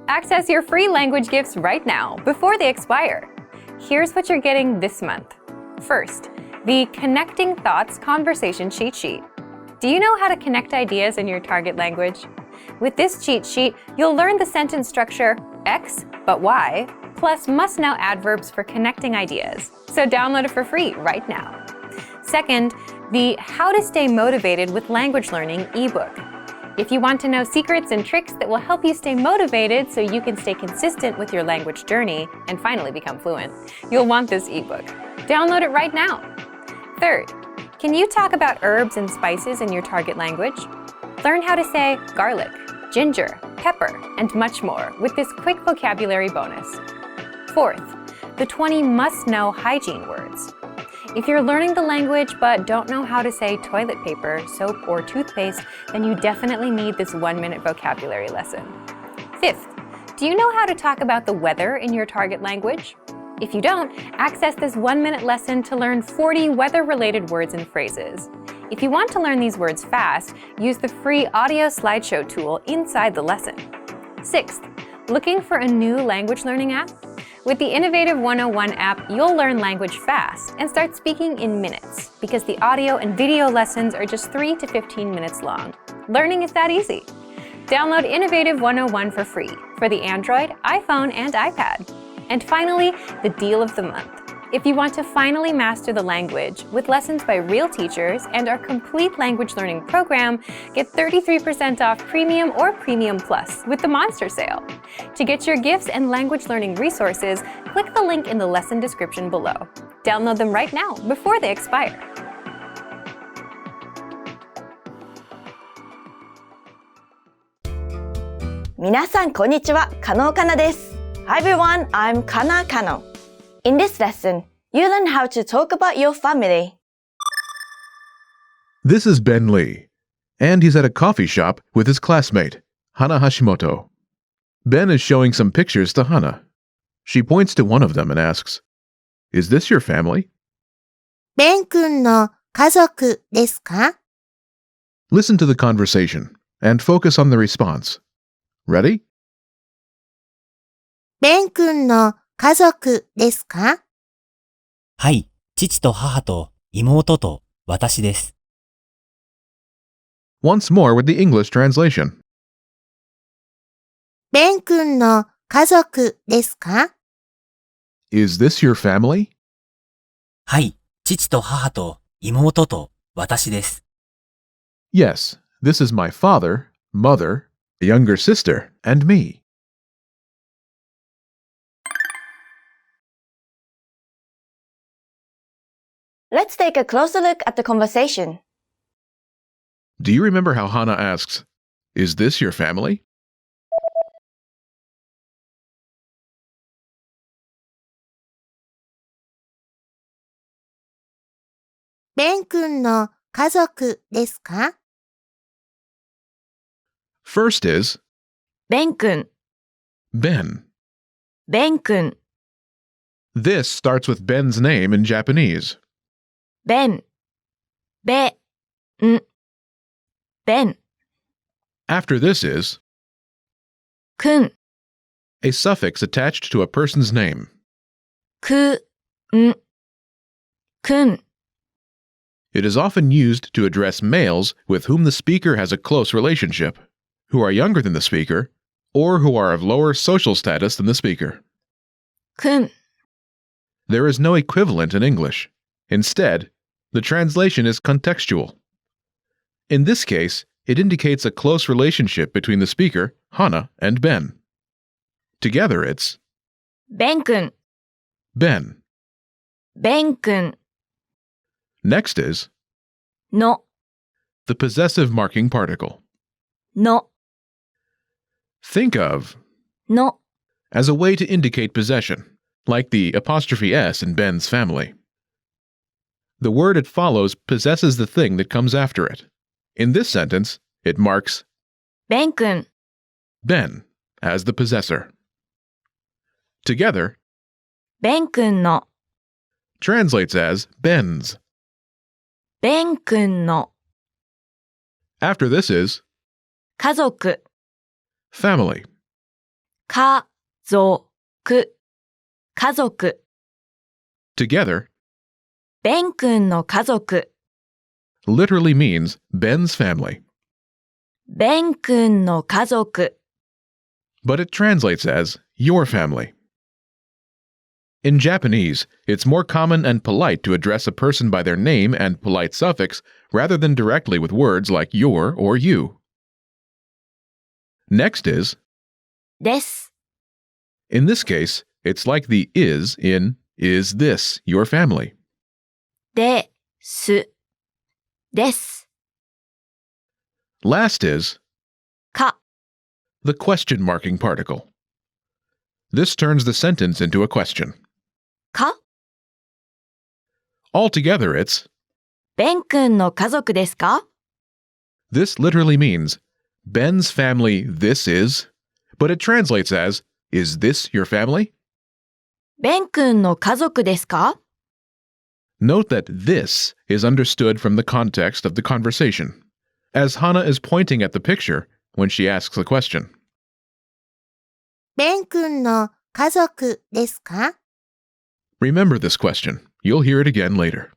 Access your free language gifts right now, before they expire. Here's what you're getting this month. First, the Connecting Thoughts Conversation Cheat Sheet. Do you know how to connect ideas in your target language? With this cheat sheet, you'll learn the sentence structure X, but Y, plus must-know adverbs for connecting ideas. So download it for free right now. Second, the How to Stay Motivated with Language Learning ebook. If you want to know secrets and tricks that will help you stay motivated so you can stay consistent with your language journey and finally become fluent, you'll want this ebook. Download it right now. Third, can you talk about herbs and spices in your target language? Learn how to say garlic, ginger, pepper, and much more with this quick vocabulary bonus. Fourth, the 20 must-know hygiene words. If you're learning the language but don't know how to say toilet paper, soap, or toothpaste, then you definitely need this 1-minute vocabulary lesson. Fifth, do you know how to talk about the weather in your target language? If you don't, access this 1-minute lesson to learn 40 weather-related words and phrases. If you want to learn these words fast, use the free audio slideshow tool inside the lesson. Sixth, looking for a new language learning app? With the Innovative 101 app, you'll learn language fast and start speaking in minutes because the audio and video lessons are just 3 to 15 minutes long. Learning is that easy. Download Innovative 101 for free for the Android, iPhone, and iPad. And finally, the deal of the month. If you want to finally master the language with lessons by real teachers and our complete language learning program, get 33% off Premium or Premium Plus with the Monster Sale. To get your gifts and language learning resources, click the link in the lesson description below. Download them right now before they expire. Minasan konnichiwa, Kano Kana desu. Hi everyone, I'm Kana Kano. In this lesson, you learn how to talk about your family. This is Ben Lee, and he's at a coffee shop with his classmate, Hana Hashimoto. Ben is showing some pictures to Hana. She points to one of them and asks, "Is this your family?" ベン君の家族ですか? Listen to the conversation and focus on the response. Ready? ベン君の家族ですか? はい、父と母と妹と私です。Once more with the English translation. ベン君の家族ですか? Is this your family? はい、父と母と妹と私です。Yes, this is my father, mother, a younger sister, and me. Let's take a closer look at the conversation. Do you remember how Hana asks, "Is this your family?" ベン君の家族ですか? First is ベン君、 Ben. ベン君、 This starts with Ben's name in Japanese. ベン、ベン、ベン、 After this is くん、 a suffix attached to a person's name. くん、くん。 It is often used to address males with whom the speaker has a close relationship, who are younger than the speaker, or who are of lower social status than the speaker. くん、 There is no equivalent in English. Instead, the translation is contextual. In this case, it indicates a close relationship between the speaker, Hana, and Ben. Together it's ベン君、 Ben. ベン君、 Next is の、 the possessive marking particle. の、 Think of の、 as a way to indicate possession, like the apostrophe S in Ben's family. The word it follows possesses the thing that comes after it. In this sentence, it marks ベン君、 Ben as the possessor. Together, ベン君の、 translates as Ben's. ベン君の、 After this is 家族、 family. 家族、家族。 Together ベン君の家族、 literally means Ben's family, ベン君の家族。 but it translates as your family. In Japanese, it's more common and polite to address a person by their name and polite suffix rather than directly with words like your or you. Next is, です。 in this case, it's like the is in is this your family? です。です。 Last is か、 the question marking particle. This turns the sentence into a question. か、 Altogether, it's ベン君の家族ですか？ this literally means Ben's family this is, but it translates as is this your family? ベン君の家族ですか？ Note that this is understood from the context of the conversation, as Hana is pointing at the picture when she asks the question. ベン君の家族ですか？ Remember this question. You'll hear it again later.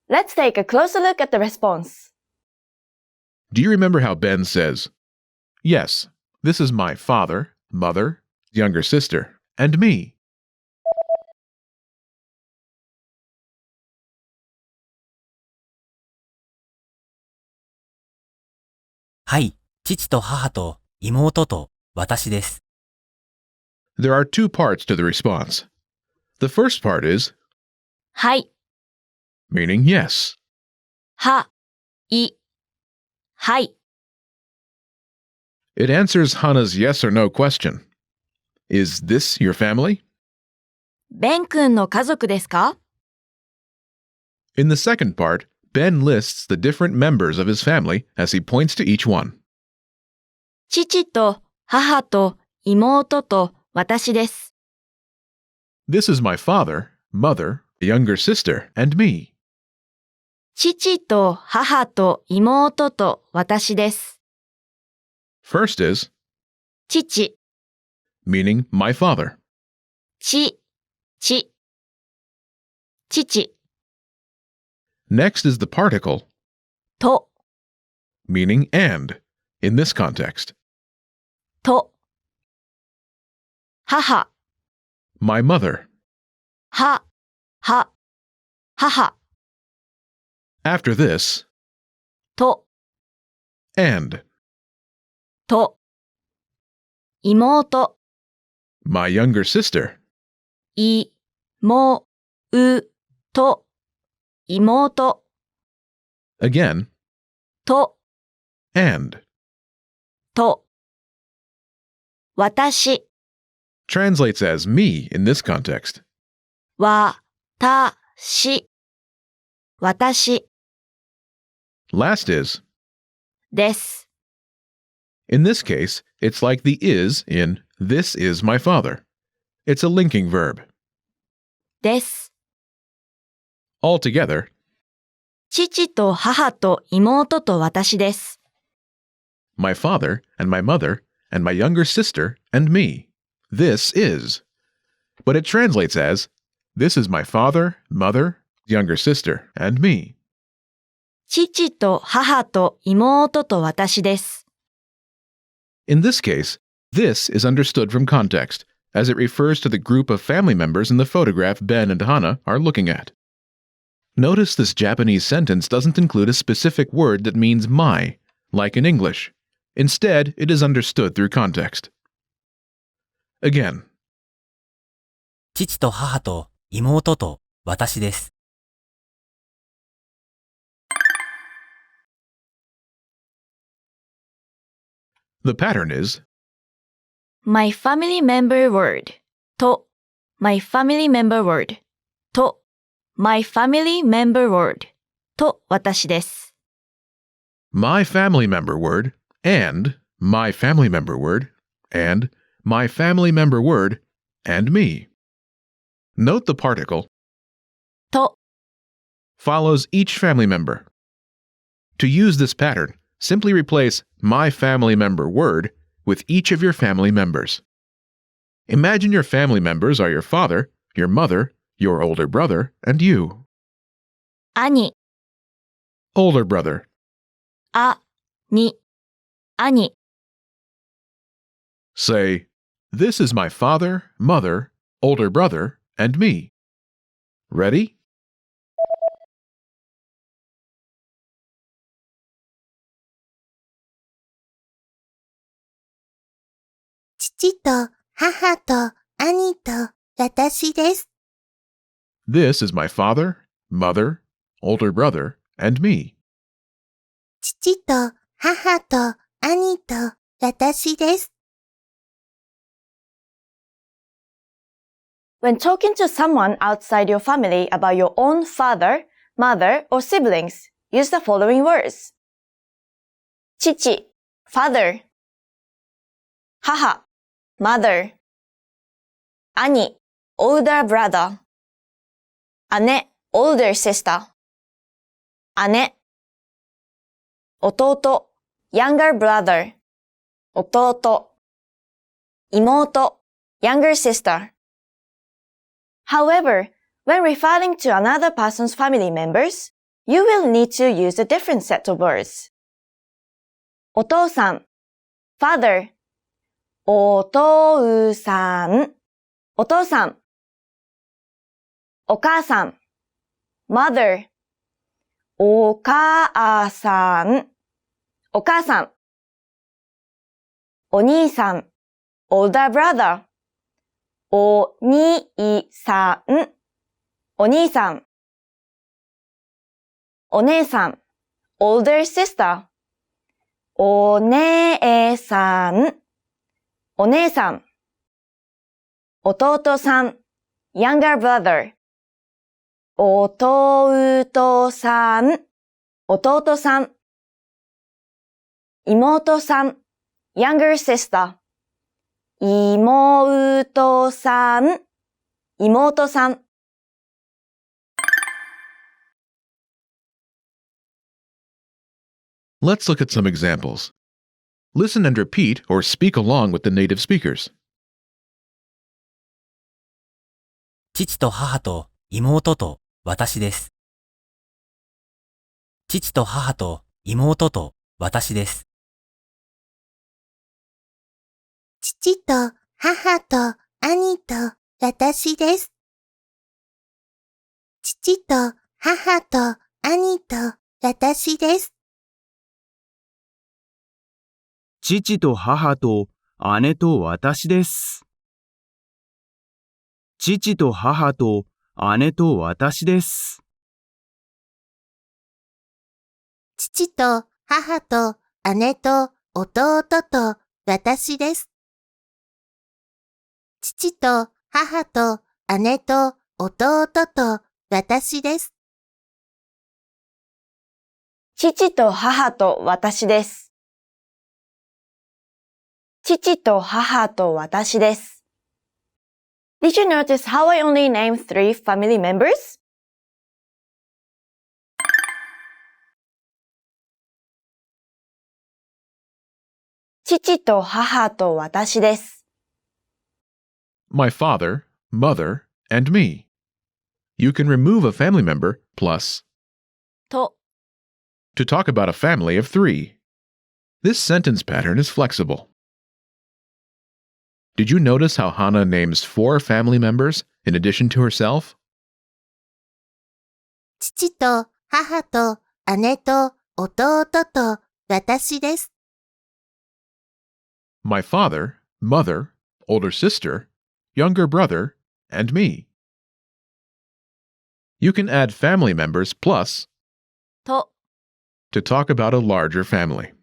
Let's take a closer look at the response. Do you remember how Ben says, "Yes, this is my father, mother, younger sister, and me"? はい、父と母と妹と私です。There are two parts to the response. The first part is はい、 meaning yes. は、い、はい。 It answers Hana's yes or no question. Is this your family? ベン君の家族ですか？ In the second part, Ben lists the different members of his family as he points to each one. 父と母と妹と私です。 This is my father, mother, younger sister, and me. 父と母と妹と私です。 First is 父、 meaning my father. 父。父 Next is the particle と、 meaning and in this context. と。母、 My mother. 母。 After this, と、 and と。妹、 my younger sister. い、も、う、と。妹、 Again, と、 and. と。私、 Translates as me in this context. わ、た、し。私 Last is. です。 In this case, it's like the is in this is my father. It's a linking verb. です。 Altogether, 父と母と妹と私です。 my father and my mother and my younger sister and me. This is. But it translates as this is my father, mother, younger sister, and me. 父と母と妹と私です。 In this case, this is understood from context, as it refers to the group of family members in the photograph Ben and Hana are looking at. Notice this Japanese sentence doesn't include a specific word that means my, like in English. Instead, it is understood through context. Again, 父と母と妹と私です。the pattern is My family member word と My family member word と My family member word と私です。 my family member word and my family member word and my family member word and me. Note the particle と follows each family member. To use this pattern, simply replace my family member word with each of your family members. Imagine your family members are your father, your mother, your older brother, and you. 兄、 Older brother. に、兄。 Say, this is my father, mother, older brother, and me. Ready? 父と母と兄と私です。This is my father, mother, older brother, and me. 父と母と兄と私です。When talking to someone outside your family about your own father, mother, or siblings, use the following words. 父、father. 母、mother. 兄、older brother. 姉、older sister. 姉、弟、younger brother. 弟、妹、younger sister. However, when referring to another person's family members, you will need to use a different set of words. お父さん father お父さんお父さんお母さん mother お母さんお母さんお兄さん older brother お兄さんお兄さんお姉さん older sister お姉さんお姉さん弟さん younger brother 弟さん弟さん妹さん younger sister 妹さん妹さん Let's look at some examples. Listen and repeat or speak along with the native speakers. 父と母と妹と私です。父と母と妹と私です。父と母と兄と私です。父と母と兄と私です。父と母と姉と私です。父と母と姉と私です。父と母と姉と弟と私です。父と母と姉と弟と私です。父と母と私です。父と母と私です。Did you notice how I only named 3 family members? 父と母と私です。My father, mother, and me. You can remove a family member plus と to talk about a family of 3. This sentence pattern is flexible. Did you notice how Hana names 4 family members in addition to herself? 父と母と姉と弟と私です。My father, mother, older sister, younger brother, and me. You can add family members plus と to talk about a larger family.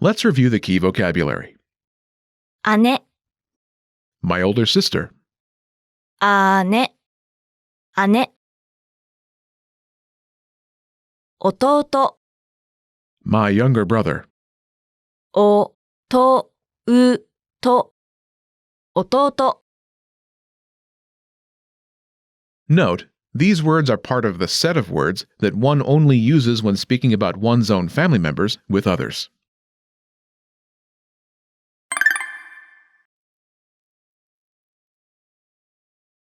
Let's review the key vocabulary. 姉 My older sister, 姉姉弟 my younger brother, おとうと弟 Note These words are part of the set of words that one only uses when speaking about one's own family members with others.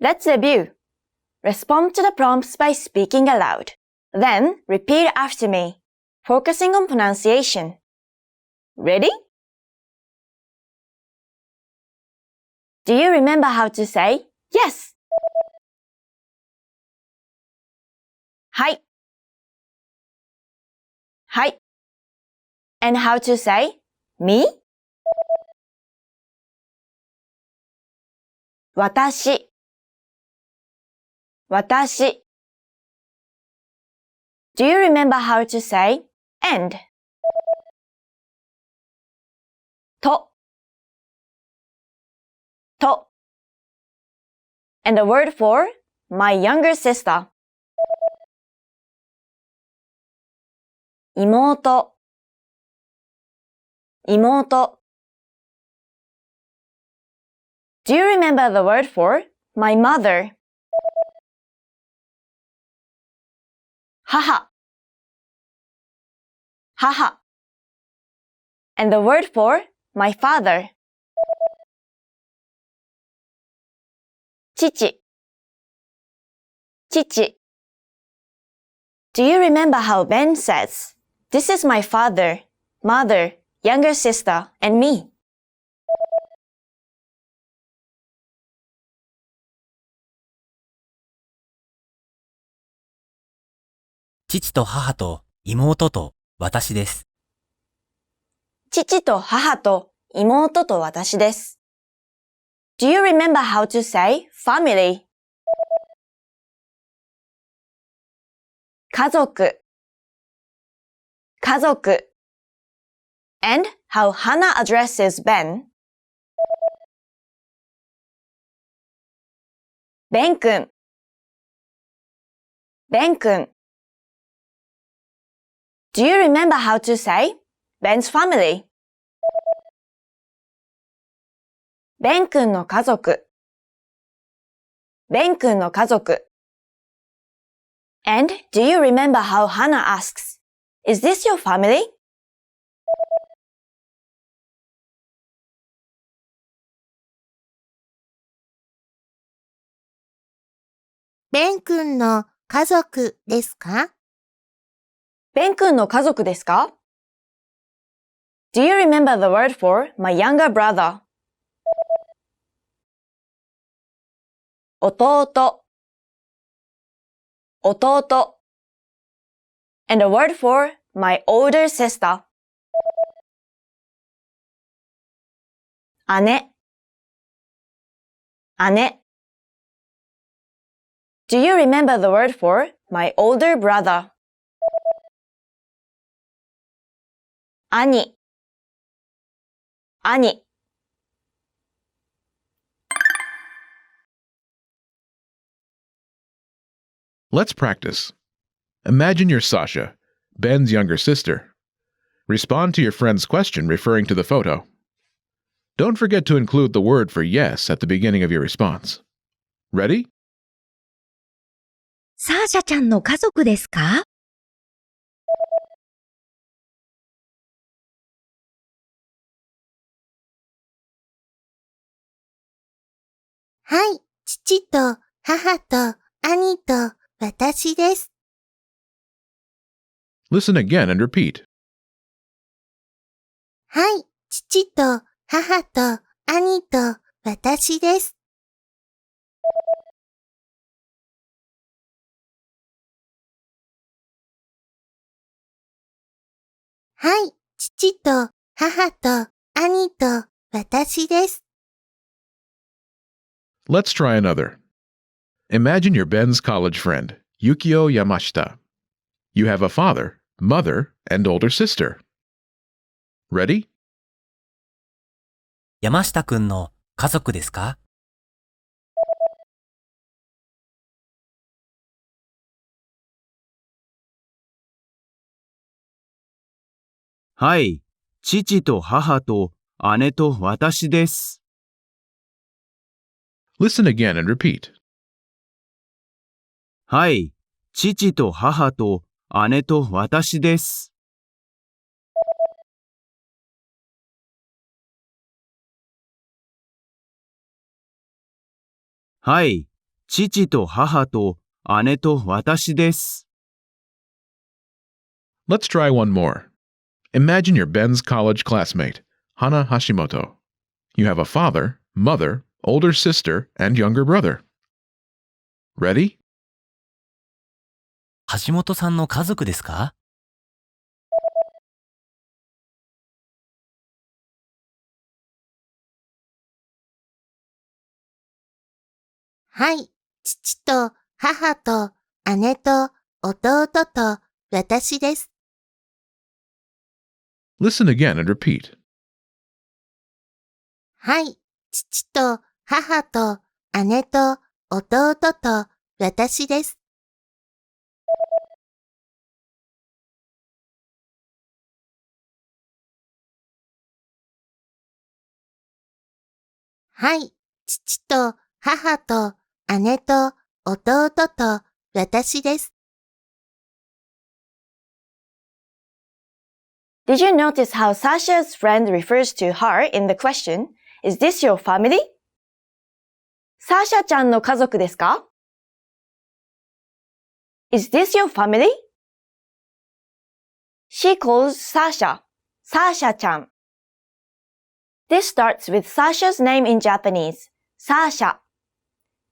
Let's review. Respond to the prompts by speaking aloud. Then, repeat after me, focusing on pronunciation. Ready? Do you remember how to say yes? はい。はい。And how to say me? 私。私。Do you remember how to say and? と。と。And the word for my younger sister. 妹。妹。Do you remember the word for my mother? 母。母。And the word for my father. 父。父。Do you remember how Ben says, "This is my father, mother, younger sister, and me"? 父と母と妹と私です。父と母と妹と私です。Do you remember how to say family? 家族。家族。And how Hannah addresses Ben? ベン君。ベン君。Do you remember how to say Ben's family? ベン君の家族。ベン君の家族。And do you remember how Hannah asks, "Is this your family?" ベン君の家族ですか？ベン君の家族ですか？ Do you remember the word for my younger brother? 弟。弟。And the word for my older sister. 姉。姉。Do you remember the word for my older brother? 兄。兄。Let's practice. Imagine you're Sasha, Ben's younger sister. Respond to your friend's question referring to the photo. Don't forget to include the word for yes at the beginning of your response. Ready? サーシャちゃんの家族ですか？はい、父と母と兄と私です。Listen again and repeat. はい、父と母と兄と私です。はい、父と母と兄と私です。Let's try another. Imagine you're Ben's college friend, Yukio Yamashita. You have a father, mother, and older sister. Ready? 山下くんの家族ですか？はい、父と母と姉と私です。Listen again and repeat. はい、父と母と姉と私です。はい、父と母と姉と私です。Let's try one more. Imagine you're Ben's college classmate, Hana Hashimoto. You have a father, mother, older sister, and younger brother. Ready? 橋本さんの家族ですか？はい、父と母と姉と弟と私です。Listen again and repeat. はい、父と母と姉と弟と私です。はい、父と母と姉と弟と私です。Did you notice how Sasha's friend refers to her in the question, Is this your family? サーシャちゃんの家族ですか? Is this your family? She calls Sasha, Sasha ちゃん. This starts with Sasha's name in Japanese, Sasha.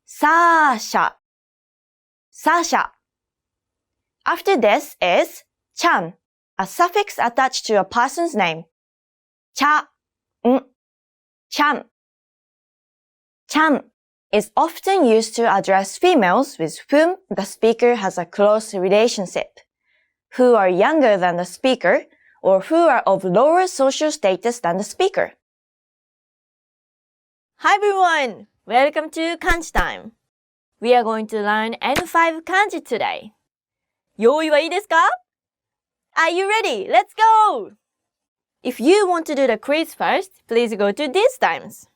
Sasha. Sasha. After this is ちゃん, a suffix attached to a person's name. ちゃん. ちゃん. ちゃん is often used to address females with whom the speaker has a close relationship, who are younger than the speaker, or who are of lower social status than the speaker. Hi everyone! Welcome to Kanji time. We are going to learn N5 kanji today. 用意はいいですか? Are you ready? Let's go! If you want to do the quiz first, please go to these times.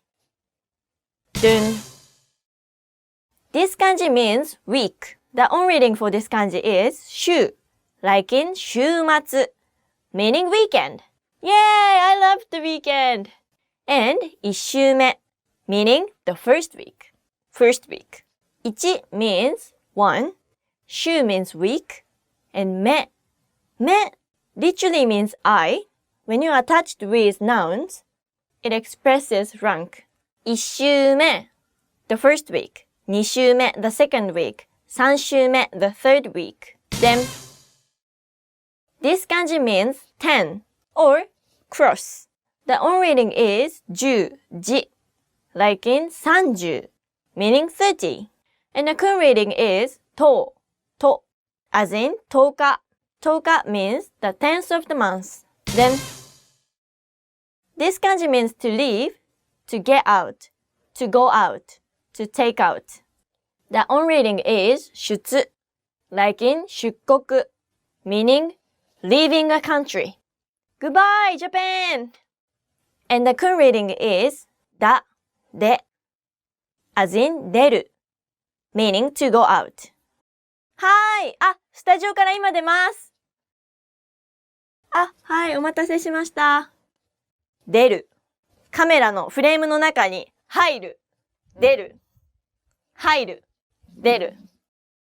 Dun. This kanji means week. The on reading for this kanji is 週, like in 週末, meaning weekend. Yay! I love the weekend! And 一週目, meaning the first week. First week. 1 means 1, 週 means week, and 目 literally means I. When you attach it with nouns, it expresses rank. 一週目 the first week, 二週目 the second week, 三週目 the third week. Then, this kanji means 10 or cross. The on reading is 10, じ, like in 30, meaning 30. And the kun reading is と, as in 10日. 10日 means the 10th of the month. Then, this kanji means to leave, to get out, to go out, to take out. The on reading is 出, like in 出国, meaning leaving a country. Goodbye, Japan! And the kun reading is だ, で, as in 出る, meaning to go out. はい、スタジオから今出ます。はい、お待たせしました。出る。カメラのフレームの中に入る。出る。入る。出る。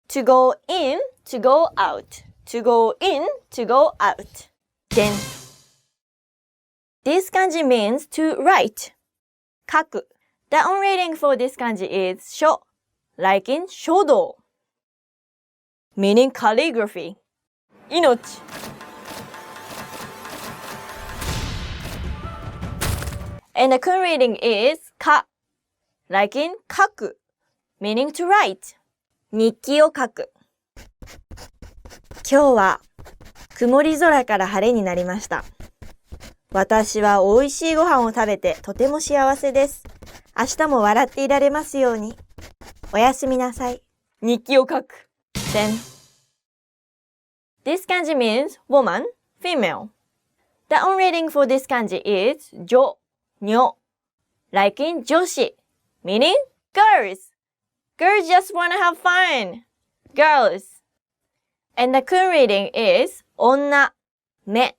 To go in, to go out. To go in, to go out. Then, this kanji means to write. 書く。The on reading for this kanji is 書, like in 書道. Meaning calligraphy. 命。And the kun reading is か, like in 書く, meaning to write. 日記を書く。今日は曇り空から晴れになりました。私は美味しいご飯を食べてとても幸せです。明日も笑っていられますように。おやすみなさい。日記を書く。Then, this kanji means woman, female. The on reading for this kanji is 女、女, like in 女子, meaning girls. Girls just wanna have fun. girls. And the kun reading is 女、目。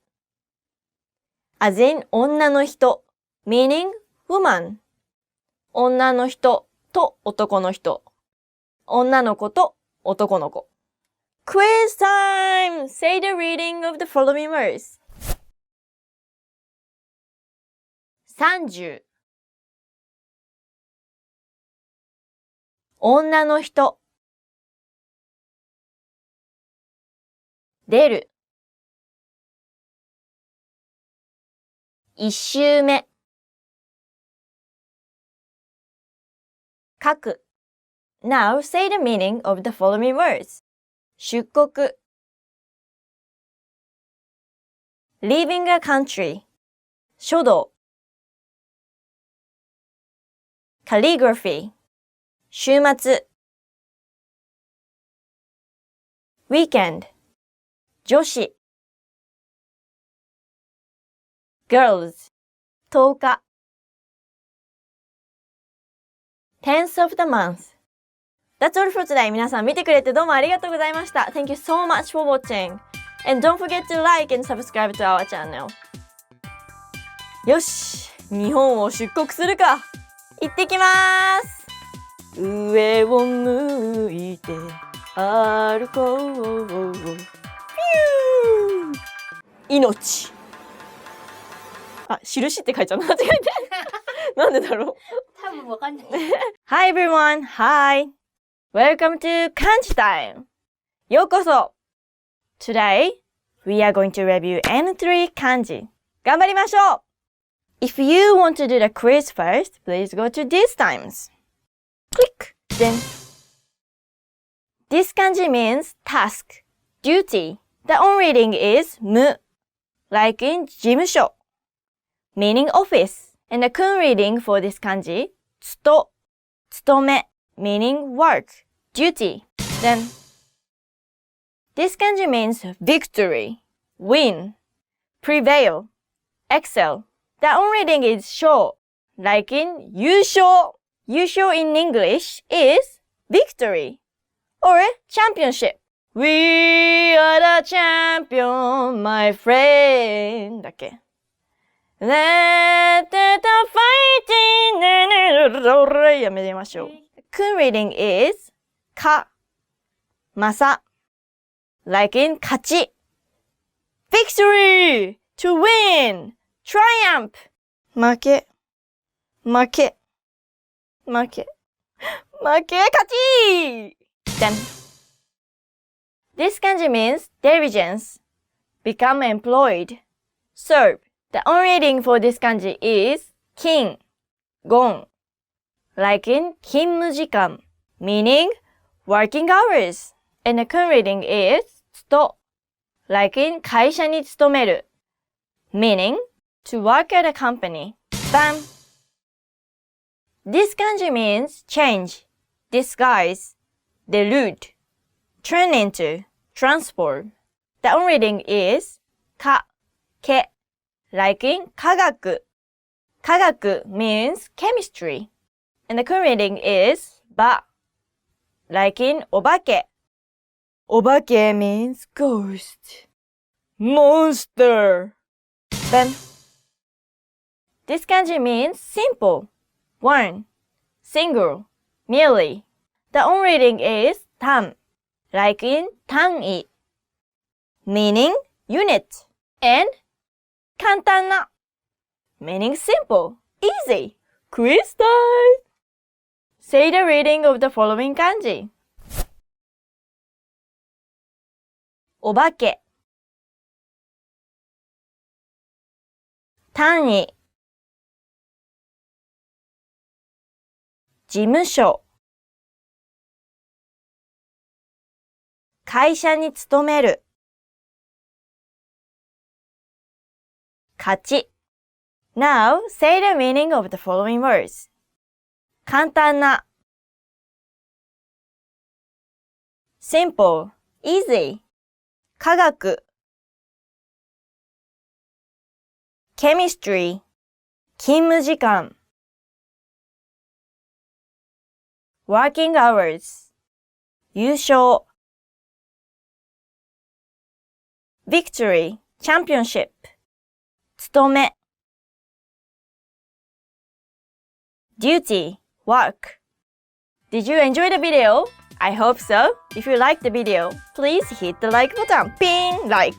as in 女の人 meaning woman. 女の人と男の人。女の子と男の子。Quiz time! Say the reading of the following words. 30女の人出る一周目書く Now say the meaning of the following words. 出国 Leaving a country 書道 Calligraphy 週末 Weekend 女子 Girls 10日 Tenth of the month That's all for today. 皆さん見てくれてどうもありがとうございました。Thank you so much for watching. And don't forget to like and subscribe to our channel. よし、日本を出国するか。行ってきます。上を向いて歩こう。命。あ、印って書いちゃうの間違えて。なんでだろう。多分わかんない。Hi everyone. Hi. Welcome to Kanji time. ようこそ。Today, we are going to review N3 kanji. 頑張りましょう。If you want to do the quiz first, please go to these times. Click. Then, this kanji means task, duty. The on reading is mu, like in 事務所, meaning office. And the kun reading for this kanji, 勤め, meaning work, duty. Then, this kanji means victory, win, prevail, excel. The on reading is 勝, like in 優勝. 優勝 in English is victory or championship. We are the champion, my friend. だっけ。Let the fighting やめてみましょう。kun reading is か、まさ。like in 勝ち。victory, to win, triumph. 負け、負け、負け、負け、勝ち Then, this kanji means diligence, become employed, serve. The on reading for this kanji is 勤、ゴン like in 勤務時間 meaning working hours. And the kun reading is 勤 like in 会社に勤める meaning to work at a company. Bam! This kanji means change, disguise, delude, turn into, transform. The on reading is か、け like in 科学 科学 means chemistry. And the kun reading is ば like in お化けお化け means ghost, monster. Then, this kanji means simple, one, single, merely. The on reading is 単 like in 単位 meaning unit. And 簡単な meaning simple, easy. Quiz time! Say the reading of the following kanji. お化け単位事務所会社に勤める勝ち Now say the meaning of the following words. 簡単な simple, easy 科学 chemistry 勤務時間 working hours 優勝 victory, championship, 務め duty, work. Did you enjoy the video? I hope so. If you liked the video, please hit the like button. Pin like.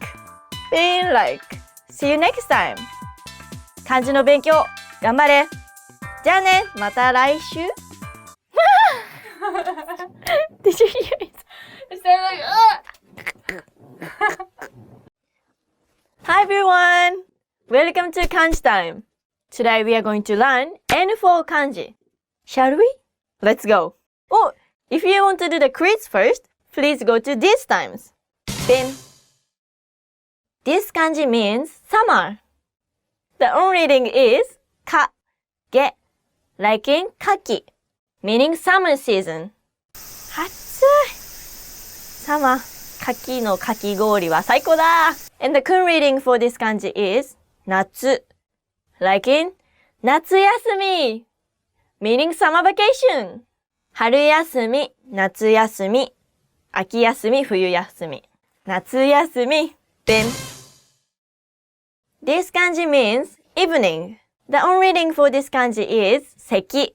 Pin like. See you next time. 漢字の勉強頑張れ。じゃあね、また来週。Did you hear it? It sounded like, Hi everyone! Welcome to Kanji time. Today we are going to learn N4 kanji. Shall we? Let's go. Oh, if you want to do the quiz first, please go to these times. Then, this kanji means summer. The on reading is ka, ge, like in kaki, meaning summer season. 暑い Summer, 柿のかき氷は最高だ And the kun reading for this kanji is 夏 like in 夏休み meaning summer vacation 春休み、夏休み、秋休み、冬休み夏休み Then This kanji means evening The on reading for this kanji is 席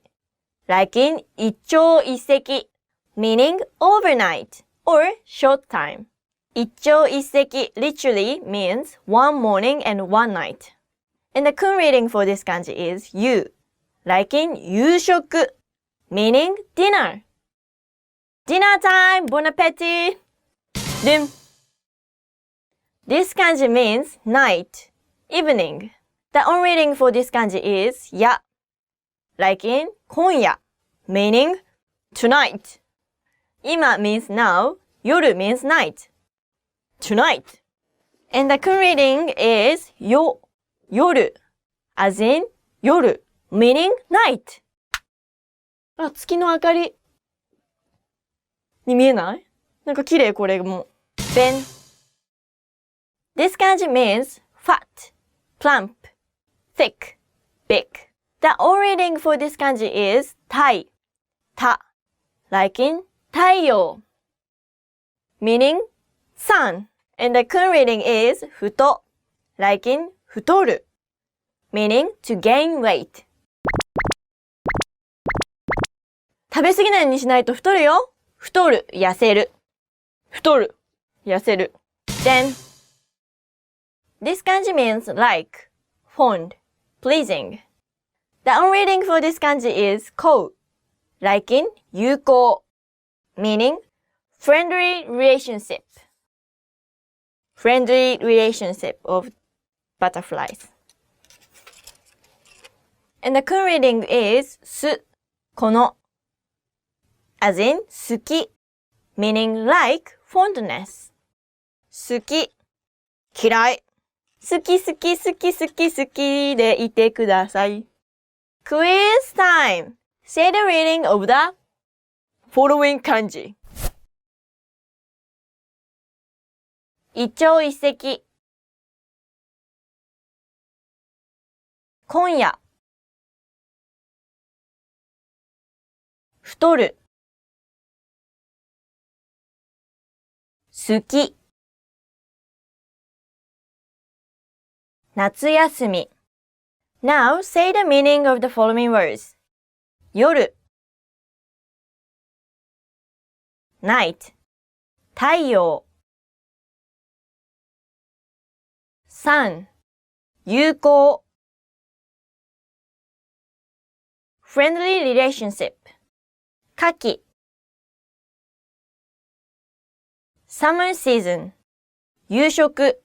like in 一朝一夕 meaning overnight or short time. 一朝一夕 literally means one morning and one night. And the kun reading for this kanji is you, like in 夕食 meaning dinner. Dinner time, bon appetit. Then, this kanji means night, evening. The on reading for this kanji is や like in 今夜 meaning tonight. 今 means now, 夜 means night. Tonight. And the kun reading is よ、夜 as in 夜 meaning night. あ、月の明かりに見えない？なんか綺麗これも。Then, this kanji means fat, plump, thick, big. The on reading for this kanji is 太、た like in 太陽 meaning sun. And the kun reading is 太 like in 太る meaning to gain weight. 食べ過ぎないようにしないと太るよ。太る、痩せる。太る、痩せる。Then, this kanji means like, fond, pleasing. The on reading for this kanji is こう like in 友好 meaning friendly relationship. Friendly relationship of butterflies. And the kun reading is す、この as in 好き meaning like fondness. 好き、嫌い。好き好き好き好き好きでいてください。Quiz time! Say the reading of the following kanji. 一朝一夕今夜太る好き夏休み Now say the meaning of the following words. 夜 night 太陽 sun 友好 friendly relationship 夏季 summer season 夕食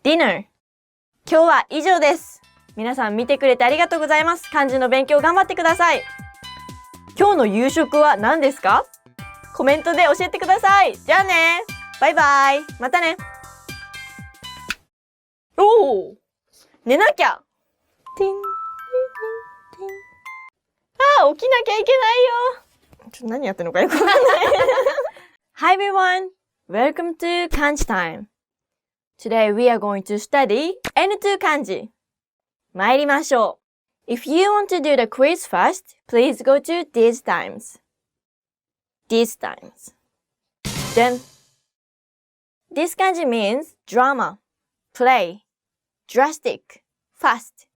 dinner 今日は以上です。皆さん見てくれてありがとうございます。漢字の勉強頑張ってください。今日の夕食は何ですか？コメントで教えてください。じゃあね。バイバイ。またね。おお、寝なきゃ。ティンティンティン。ああ、起きなきゃいけないよ。何やってんのかよくわかんない。Hi everyone. Welcome to Kanji time. Today we are going to study N2 kanji. 参りましょう。If you want to do the quiz first, please go to these times. These times. Then, This kanji means drama, play, drastic, fast.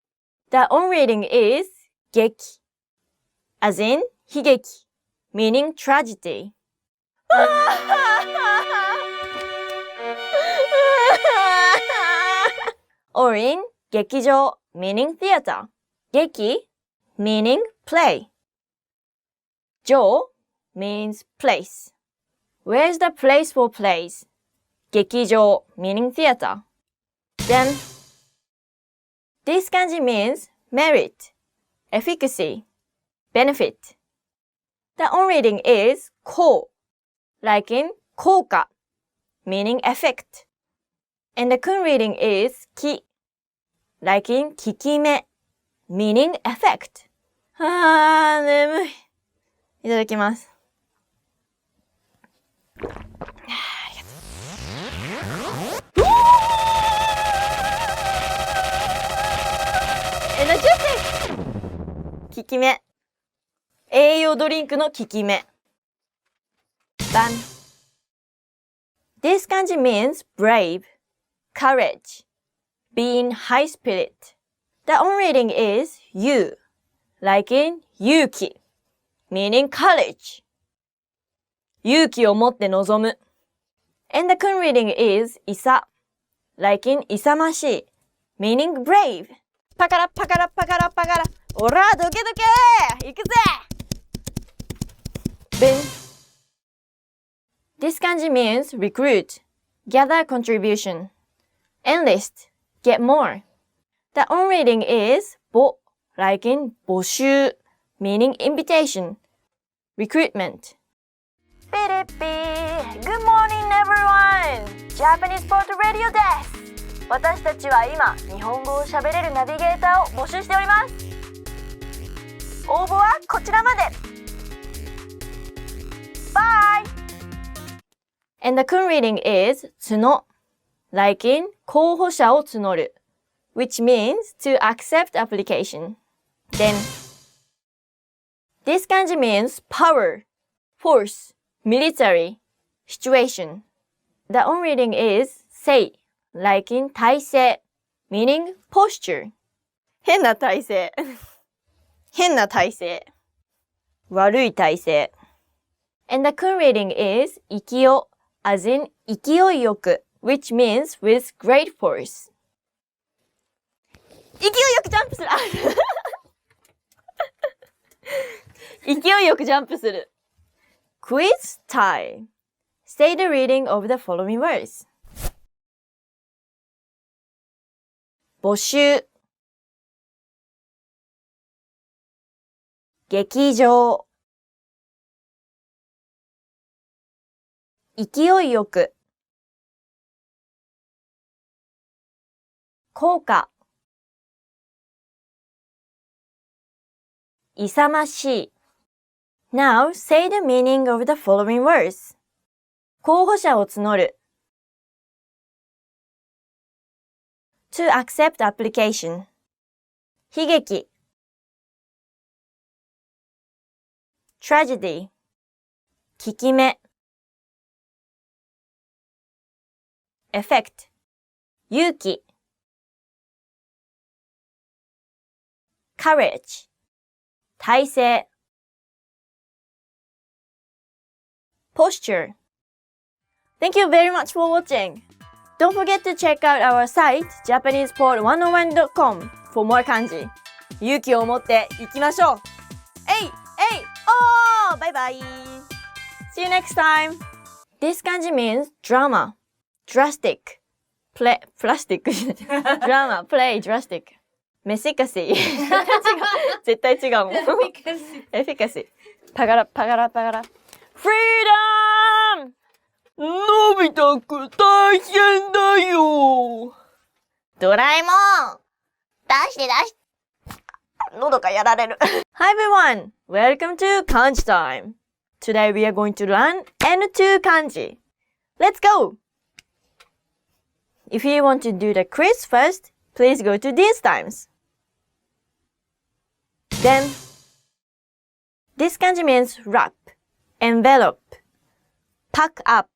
The on reading is 劇 as in 悲劇 meaning tragedy. Or in 劇場 meaning theater. 劇 meaning play. 場 means place. Where's the place for plays? 劇場 meaning theater. Then, this kanji means merit, efficacy, benefit. The on reading is こう like in 効果 meaning effect. And the kun reading is き like in 効き目 meaning effect. 眠い。いただきます。効き目。栄養ドリンクの効き目。バン。This kanji means brave, courage, being high spirit. The on reading is 勇 like in 勇気 meaning courage. 勇気を持って臨む。And the kun reading is いさ like in 勇ましい meaning brave. パカラパカラパカラパカラ。おらどけどけ行くぜ Bin. This kanji means recruit, gather contribution, enlist, get more. The on reading is ぼ like in 募集 meaning invitation, recruitment. ピリピー Good morning everyone! Japanese Port Radio です。私たちは今、日本語を喋れるナビゲーターを募集しております。応募はこちらまで。Bye! And the kun reading is 募 like in 候補者を募る which means to accept application. Then, this kanji means power, force, military, situation. The on reading is 勢 like in 体勢 meaning posture. 変な体勢変な体勢悪い体勢 And the kun reading is 勢い as in 勢いよく which means with great force. 勢いよくジャンプする勢いよくジャンプする Quiz time. Say the reading of the following words. 募集劇場勢いよく効果勇ましい Now say the meaning of the following words. 候補者を募る To accept application 悲劇 Tragedy 効き目 Effect 勇気 Courage 体勢 Posture. Thank you very much for watching. Don't forget to check out our site japaneseport101.com for more kanji. 勇気を持っていきましょう。えいえいおーバイバイ See you next time. This kanji means drama, drastic, play, plastic drama, play, drastic, efficacy 絶対違うもんefficacy パガラパガラパガラ Freedom! のび太くん大変だよドラえもん出して出して喉がやられる Hi everyone! Welcome to Kanji time! Today we are going to learn N2 kanji. Let's go! If you want to do the quiz first, please go to these times. Then, this kanji means wrap, envelope, pack up,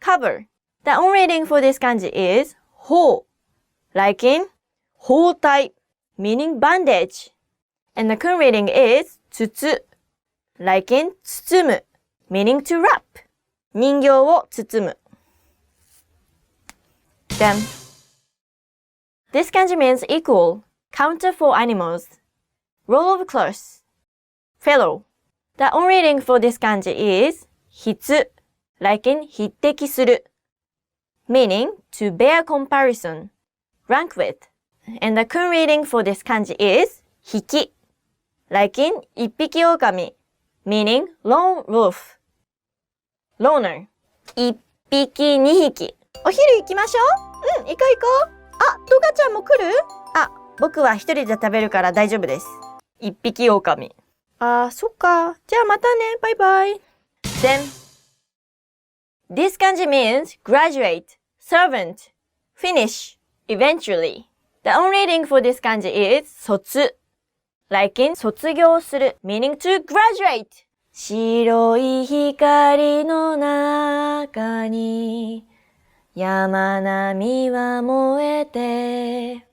cover. The on reading for this kanji is ほう like in 包帯 meaning bandage. And the kun reading is つつ like in 包む meaning to wrap. 人形を包む。Then, this kanji means equal, counter for animals, roll of cloth, fellow. The on reading for this kanji is 筆 like in 匹敵する meaning to bear comparison, rank with. And the kun reading for this kanji is 引き like in 一匹狼 meaning lone wolf, loner. 一匹二匹。お昼行きましょう。行こう行こう。あ、トガちゃんも来る？あ、僕は一人で食べるから大丈夫です。一匹狼。あ、そっか。じゃあまたね。バイバイ。Then, this kanji means graduate, servant, finish, eventually. The on reading for this kanji is 卒 like in 卒業する meaning to graduate. 白い光の中に山並みは燃えて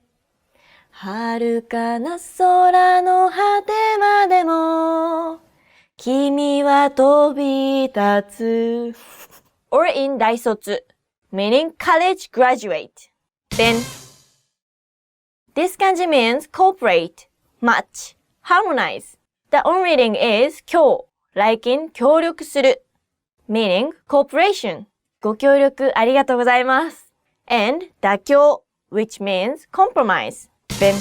遥かな空の果てまでも君は飛び立つ or in 大卒 meaning college graduate. Then, this kanji means cooperate, match, harmonize. The on reading is 協 like in 協力する meaning cooperation. ご協力ありがとうございます。And 妥協 which means compromise. Then,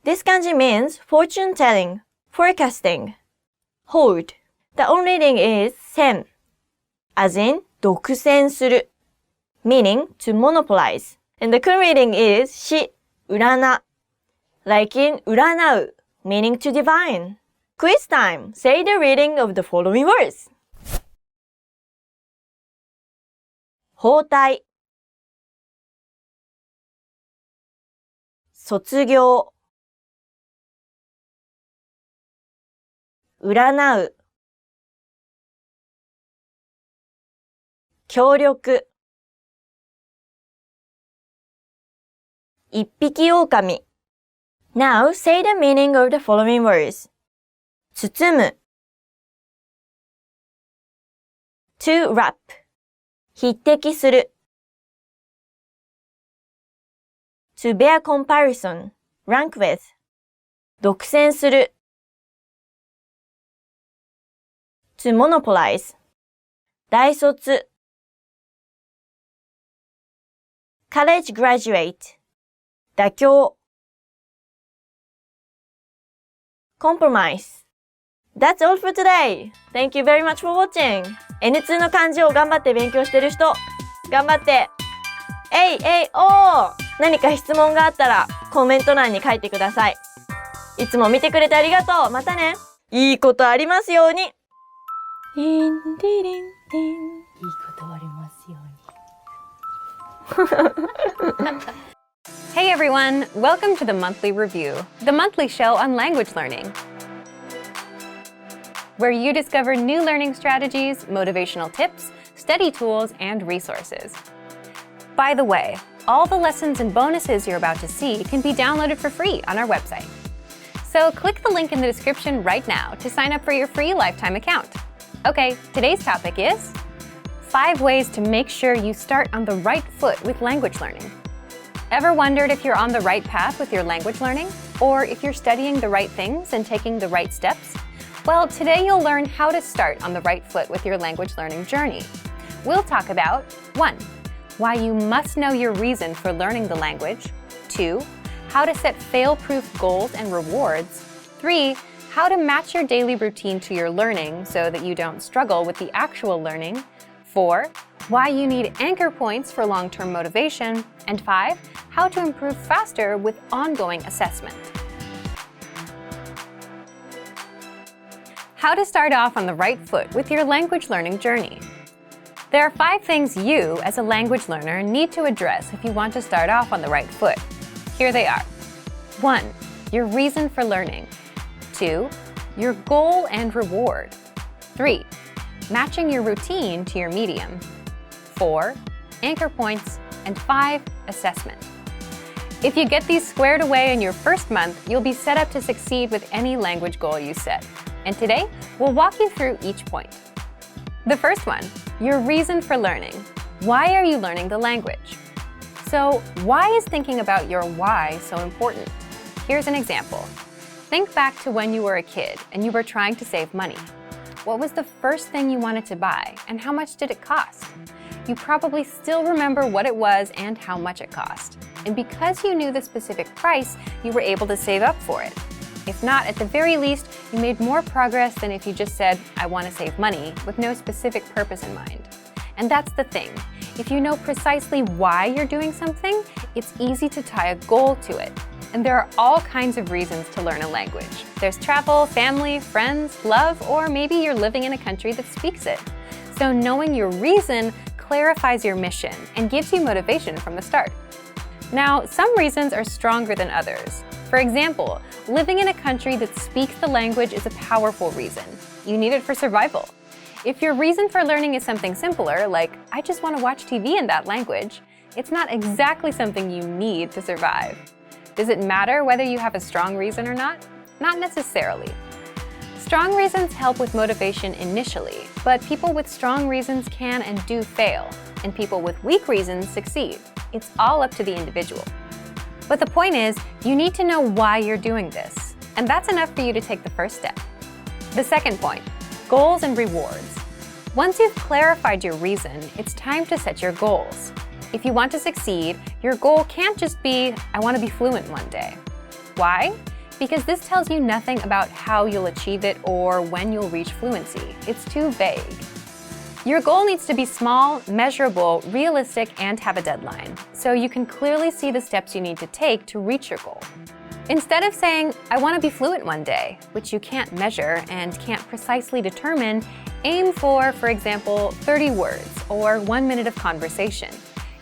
this kanji means fortune telling, forecasting. Hold. The on reading is 占 as in 独占する meaning to monopolize. And the kun reading is し 占 like in 占う meaning to divine. Quiz time! Say the reading of the following words. 包帯卒業占う協力一匹狼 Now say the meaning of the following words. 包む to wrap 匹敵する to bear comparison, rank with 独占する to monopolize 大卒 college graduate 妥協 compromise. That's all for today. Thank you very much for watching. N2 の漢字を頑張って勉強してる人、頑張って。えいえいおー！何か質問があったらコメント欄に書いてください。いつも見てくれてありがとう。またね。いいことありますように。リンディリンディン。いいことありますように。Hey everyone! Welcome to the Monthly Review, the monthly show on language learning, where you discover new learning strategies, motivational tips, study tools, and resources. By the way, all the lessons and bonuses you're about to see can be downloaded for free on our website. So click the link in the description right now to sign up for your free lifetime account. Okay, today's topic is 5 ways to make sure you start on the right foot with language learning. Ever wondered if you're on the right path with your language learning? Or if you're studying the right things and taking the right steps? Well, today you'll learn how to start on the right foot with your language learning journey. We'll talk about 1. Why you must know your reason for learning the language. 2. How to set fail-proof goals and rewards. 3. How to match your daily routine to your learning so that you don't struggle with the actual learning. 4. Why you need anchor points for long-term motivation. And 5. How to improve faster with ongoing assessment. How to start off on the right foot with your language learning journey. There are 5 things you, as a language learner, need to address if you want to start off on the right foot. Here they are. 1. Your reason for learning. 2. Your goal and reward. 3. Matching your routine to your medium. 4. Anchor points, and 5. Assessment. If you get these squared away in your first month, you'll be set up to succeed with any language goal you set. And today, we'll walk you through each point. The first one, your reason for learning. Why are you learning the language? So, why is thinking about your why so important? Here's an example. Think back to when you were a kid and you were trying to save money. What was the first thing you wanted to buy, and how much did it cost? You probably still remember what it was and how much it cost. And because you knew the specific price, you were able to save up for it. If not, at the very least, you made more progress than if you just said, I want to save money, with no specific purpose in mind. And that's the thing. If you know precisely why you're doing something, it's easy to tie a goal to it. And there are all kinds of reasons to learn a language. There's travel, family, friends, love, or maybe you're living in a country that speaks it. So knowing your reason clarifies your mission and gives you motivation from the start. Now, some reasons are stronger than others. For example, living in a country that speaks the language is a powerful reason. You need it for survival. If your reason for learning is something simpler, like, I just want to watch TV in that language, it's not exactly something you need to survive. Does it matter whether you have a strong reason or not? Not necessarily. Strong reasons help with motivation initially, but people with strong reasons can and do fail, and people with weak reasons succeed. It's all up to the individual. But the point is, you need to know why you're doing this, and that's enough for you to take the first step. The second point, goals and rewards. Once you've clarified your reason, it's time to set your goals. If you want to succeed, your goal can't just be, I want to be fluent one day. Why? Because this tells you nothing about how you'll achieve it or when you'll reach fluency. It's too vague. Your goal needs to be small, measurable, realistic, and have a deadline, so you can clearly see the steps you need to take to reach your goal. Instead of saying, I want to be fluent one day, which you can't measure and can't precisely determine, aim for example, 30 words or 1 minute of conversation.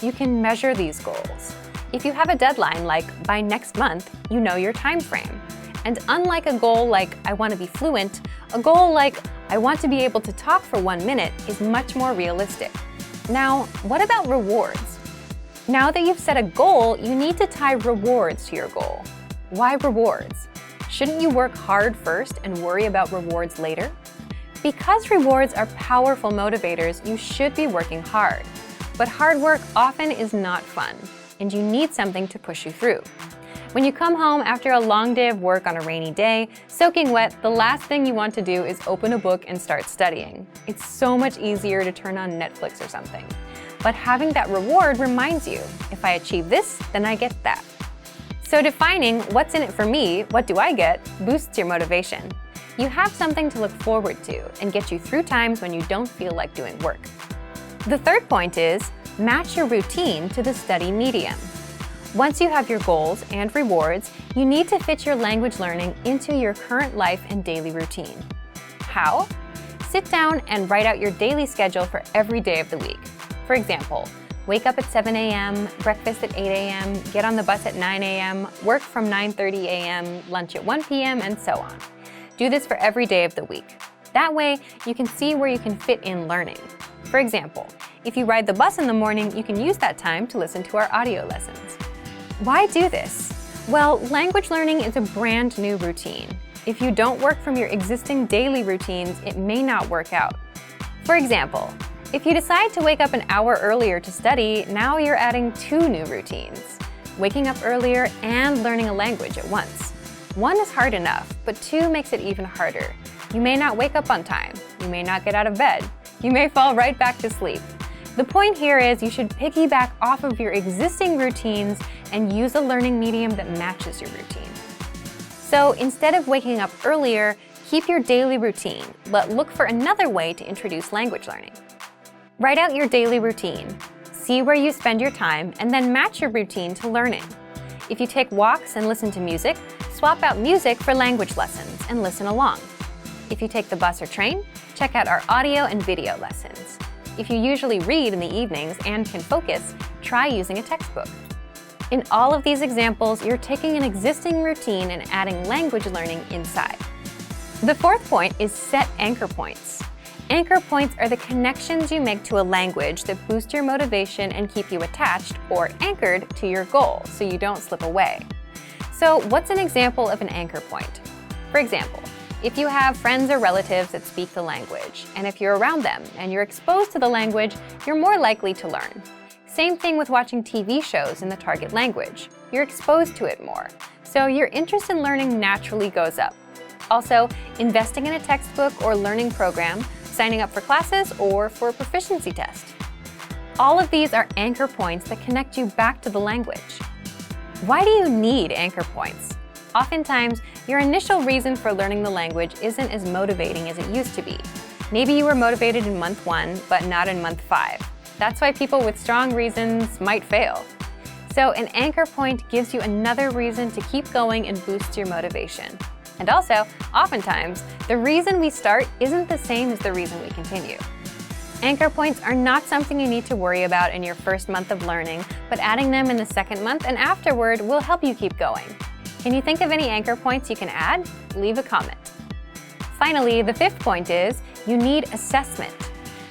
You can measure these goals. If you have a deadline like by next month, you know your time frame. And unlike a goal like I want to be fluent, a goal like I want to be able to talk for 1 minute is much more realistic. Now, what about rewards? Now that you've set a goal, you need to tie rewards to your goal. Why rewards? Shouldn't you work hard first and worry about rewards later? Because rewards are powerful motivators, you should be working hard. But hard work often is not fun, and you need something to push you through. When you come home after a long day of work on a rainy day, soaking wet, the last thing you want to do is open a book and start studying. It's so much easier to turn on Netflix or something. But having that reward reminds you, if I achieve this, then I get that. So defining what's in it for me, what do I get, boosts your motivation. You have something to look forward to and get you through times when you don't feel like doing work. The third point is, match your routine to the study medium. Once you have your goals and rewards, you need to fit your language learning into your current life and daily routine. How? Sit down and write out your daily schedule for every day of the week. For example, wake up at 7 a.m., breakfast at 8 a.m., get on the bus at 9 a.m., work from 9:30 a.m., lunch at 1 p.m., and so on. Do this for every day of the week. That way, you can see where you can fit in learning. For example, if you ride the bus in the morning, you can use that time to listen to our audio lessons. Why do this? Well, language learning is a brand new routine. If you don't work from your existing daily routines, it may not work out. For example, if you decide to wake up an hour earlier to study, now you're adding 2 new routines, waking up earlier and learning a language at once. 1 is hard enough, but 2 makes it even harder. You may not wake up on time. You may not get out of bed. You may fall right back to sleep. The point here is you should piggyback off of your existing routines and use a learning medium that matches your routine. So instead of waking up earlier, keep your daily routine, but look for another way to introduce language learning. Write out your daily routine, see where you spend your time, and then match your routine to learning. If you take walks and listen to music, swap out music for language lessons and listen along. If you take the bus or train, check out our audio and video lessons. If you usually read in the evenings and can focus, try using a textbook. In all of these examples, you're taking an existing routine and adding language learning inside. The fourth point is set anchor points. Anchor points are the connections you make to a language that boost your motivation and keep you attached or anchored to your goal so you don't slip away. So what's an example of an anchor point? For example, if you have friends or relatives that speak the language, and if you're around them and you're exposed to the language, you're more likely to learn. Same thing with watching TV shows in the target language. You're exposed to it more, so your interest in learning naturally goes up. Also, investing in a textbook or learning program, signing up for classes, or for a proficiency test. All of these are anchor points that connect you back to the language. Why do you need anchor points? Oftentimes, your initial reason for learning the language isn't as motivating as it used to be. Maybe you were motivated in month 1, but not in month 5. That's why people with strong reasons might fail. So an anchor point gives you another reason to keep going and boost your motivation. And also, oftentimes, the reason we start isn't the same as the reason we continue. Anchor points are not something you need to worry about in your first month of learning, but adding them in the second month and afterward will help you keep going. Can you think of any anchor points you can add? Leave a comment. Finally, the 5th point is you need assessment.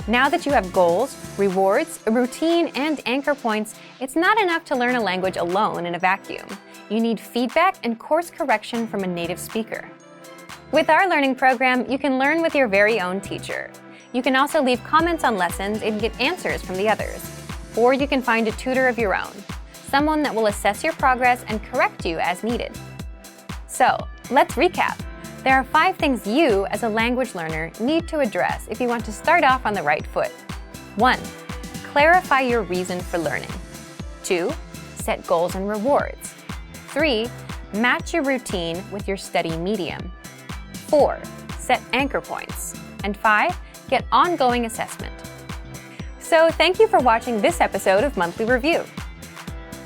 Now that you have goals, rewards, a routine, and anchor points, it's not enough to learn a language alone in a vacuum. You need feedback and course correction from a native speaker. With our learning program, you can learn with your very own teacher. You can also leave comments on lessons and get answers from the others. Or you can find a tutor of your own, someone that will assess your progress and correct you as needed. So, let's recap. There are 5 things you, as a language learner, need to address if you want to start off on the right foot. 1. Clarify your reason for learning. 2. Set goals and rewards. 3. Match your routine with your study medium. 4. Set anchor points. And 5. Get ongoing assessment. So thank you for watching this episode of Monthly Review.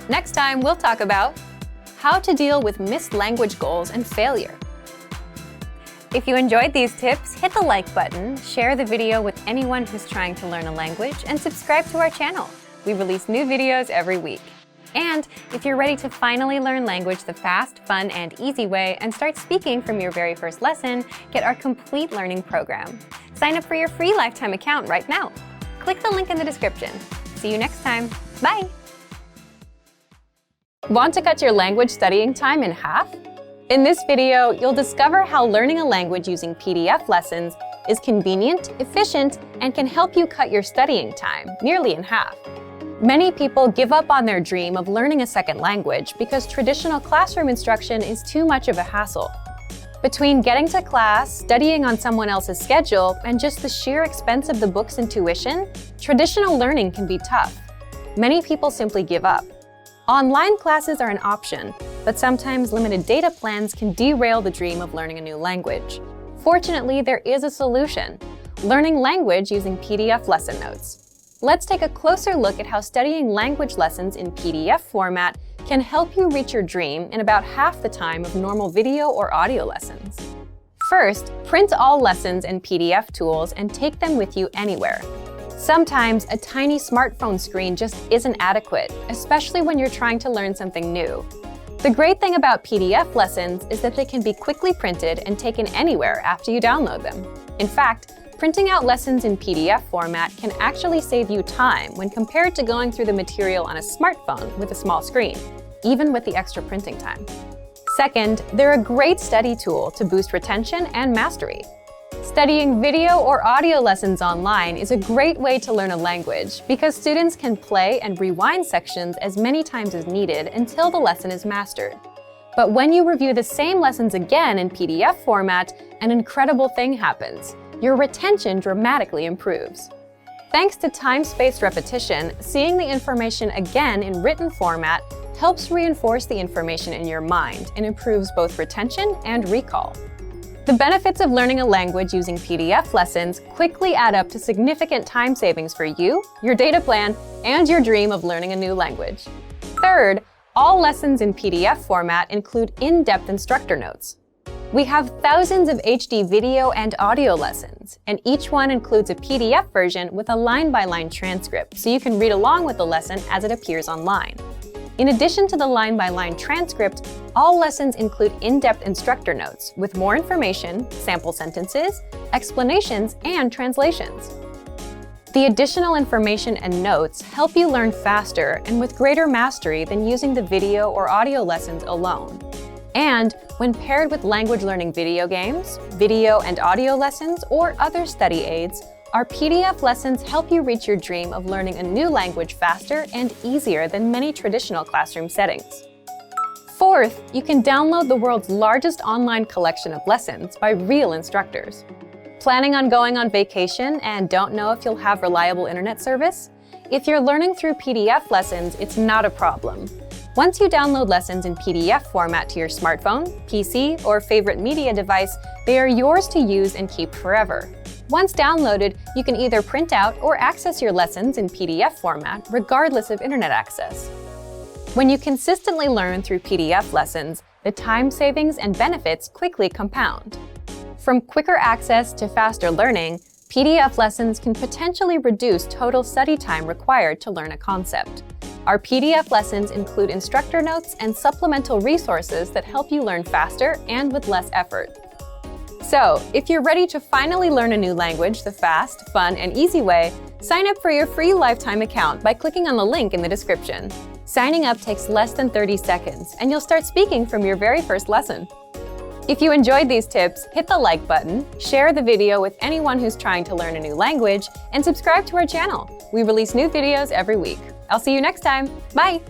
Next time, we'll talk about how to deal with missed language goals and failure. If you enjoyed these tips, hit the like button, share the video with anyone who's trying to learn a language, and subscribe to our channel. We release new videos every week. And if you're ready to finally learn language the fast, fun, and easy way and start speaking from your very first lesson, get our complete learning program. Sign up for your free lifetime account right now. Click the link in the description. See you next time. Bye! Want to cut your language studying time in half? In this video, you'll discover how learning a language using PDF lessons is convenient, efficient, and can help you cut your studying time nearly in half. Many people give up on their dream of learning a second language because traditional classroom instruction is too much of a hassle. Between getting to class, studying on someone else's schedule, and just the sheer expense of the books and tuition, traditional learning can be tough. Many people simply give up. Online classes are an option, but sometimes limited data plans can derail the dream of learning a new language. Fortunately, there is a solution: learning language using PDF lesson notes. Let's take a closer look at how studying language lessons in PDF format can help you reach your dream in about half the time of normal video or audio lessons. First, print all lessons in PDF tools and take them with you anywhere. Sometimes a tiny smartphone screen just isn't adequate, especially when you're trying to learn something new. The great thing about PDF lessons is that they can be quickly printed and taken anywhere after you download them. In fact, printing out lessons in PDF format can actually save you time when compared to going through the material on a smartphone with a small screen, even with the extra printing time. Second, they're a great study tool to boost retention and mastery. Studying video or audio lessons online is a great way to learn a language because students can play and rewind sections as many times as needed until the lesson is mastered. But when you review the same lessons again in PDF format, an incredible thing happens. Your retention dramatically improves. Thanks to time-spaced repetition, seeing the information again in written format helps reinforce the information in your mind and improves both retention and recall. The benefits of learning a language using PDF lessons quickly add up to significant time savings for you, your data plan, and your dream of learning a new language. Third, all lessons in PDF format include in-depth instructor notes. We have thousands of HD video and audio lessons, and each one includes a PDF version with a line-by-line transcript, so you can read along with the lesson as it appears online. In addition to the line-by-line transcript, all lessons include in-depth instructor notes with more information, sample sentences, explanations, and translations. The additional information and notes help you learn faster and with greater mastery than using the video or audio lessons alone. And when paired with language learning video games, video and audio lessons, or other study aids, our PDF lessons help you reach your dream of learning a new language faster and easier than many traditional classroom settings. Fourth, you can download the world's largest online collection of lessons by real instructors. Planning on going on vacation and don't know if you'll have reliable internet service? If you're learning through PDF lessons, it's not a problem. Once you download lessons in PDF format to your smartphone, PC, or favorite media device, they are yours to use and keep forever. Once downloaded, you can either print out or access your lessons in PDF format regardless of internet access. When you consistently learn through PDF lessons, the time savings and benefits quickly compound. From quicker access to faster learning, PDF lessons can potentially reduce total study time required to learn a concept. Our PDF lessons include instructor notes and supplemental resources that help you learn faster and with less effort. So, if you're ready to finally learn a new language the fast, fun, and easy way, sign up for your free lifetime account by clicking on the link in the description. Signing up takes less than 30 seconds, and you'll start speaking from your very first lesson. If you enjoyed these tips, hit the like button, share the video with anyone who's trying to learn a new language, and subscribe to our channel. We release new videos every week. I'll see you next time. Bye!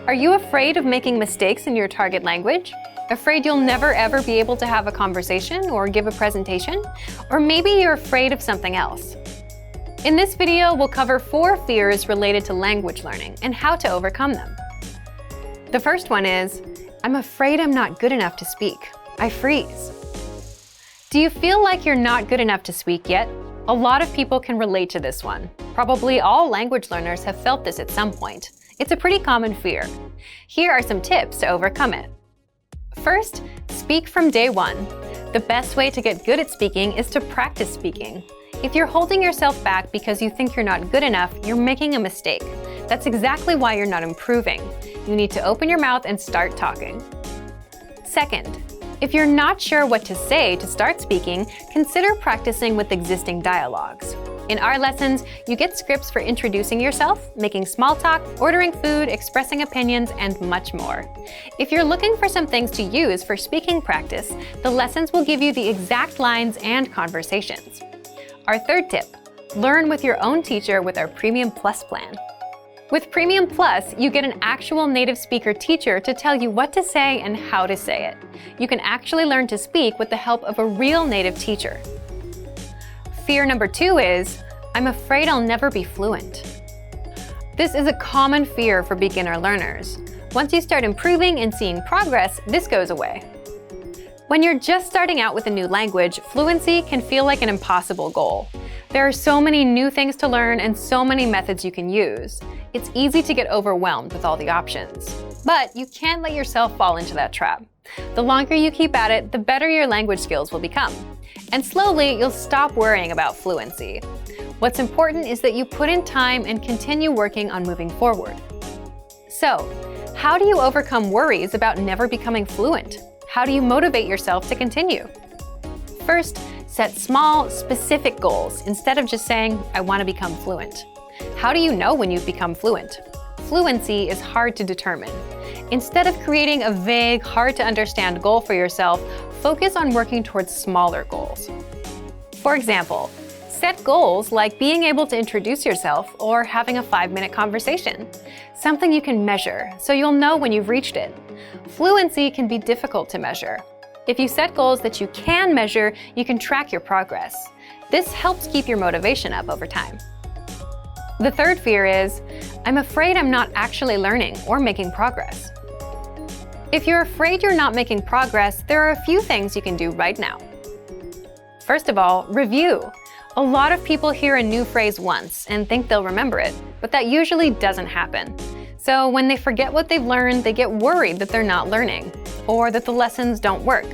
Are you afraid of making mistakes in your target language? Afraid you'll never ever be able to have a conversation or give a presentation? Or maybe you're afraid of something else. In this video, we'll cover 4 fears related to language learning and how to overcome them. The first one is, I'm afraid I'm not good enough to speak. I freeze. Do you feel like you're not good enough to speak yet? A lot of people can relate to this one. Probably all language learners have felt this at some point. It's a pretty common fear. Here are some tips to overcome it. First, speak from day one. The best way to get good at speaking is to practice speaking. If you're holding yourself back because you think you're not good enough, you're making a mistake. That's exactly why you're not improving. You need to open your mouth and start talking. Second, if you're not sure what to say to start speaking, consider practicing with existing dialogues. In our lessons, you get scripts for introducing yourself, making small talk, ordering food, expressing opinions, and much more. If you're looking for some things to use for speaking practice, the lessons will give you the exact lines and conversations. Our third tip, learn with your own teacher with our Premium Plus plan. With Premium Plus, you get an actual native speaker teacher to tell you what to say and how to say it. You can actually learn to speak with the help of a real native teacher. Fear number 2 is, I'm afraid I'll never be fluent. This is a common fear for beginner learners. Once you start improving and seeing progress, this goes away. When you're just starting out with a new language, fluency can feel like an impossible goal. There are so many new things to learn and so many methods you can use. It's easy to get overwhelmed with all the options. But you can't let yourself fall into that trap. The longer you keep at it, the better your language skills will become. And slowly, you'll stop worrying about fluency. What's important is that you put in time and continue working on moving forward. So, how do you overcome worries about never becoming fluent? How do you motivate yourself to continue? First, set small, specific goals instead of just saying, I want to become fluent. How do you know when you've become fluent? Fluency is hard to determine. Instead of creating a vague, hard-to-understand goal for yourself, focus on working towards smaller goals. For example, set goals like being able to introduce yourself or having a 5-minute conversation. Something you can measure, so you'll know when you've reached it. Fluency can be difficult to measure. If you set goals that you can measure, you can track your progress. This helps keep your motivation up over time. The third fear is, I'm afraid I'm not actually learning or making progress. If you're afraid you're not making progress, there are a few things you can do right now. First of all, review. A lot of people hear a new phrase once and think they'll remember it, but that usually doesn't happen. So when they forget what they've learned, they get worried that they're not learning, or that the lessons don't work.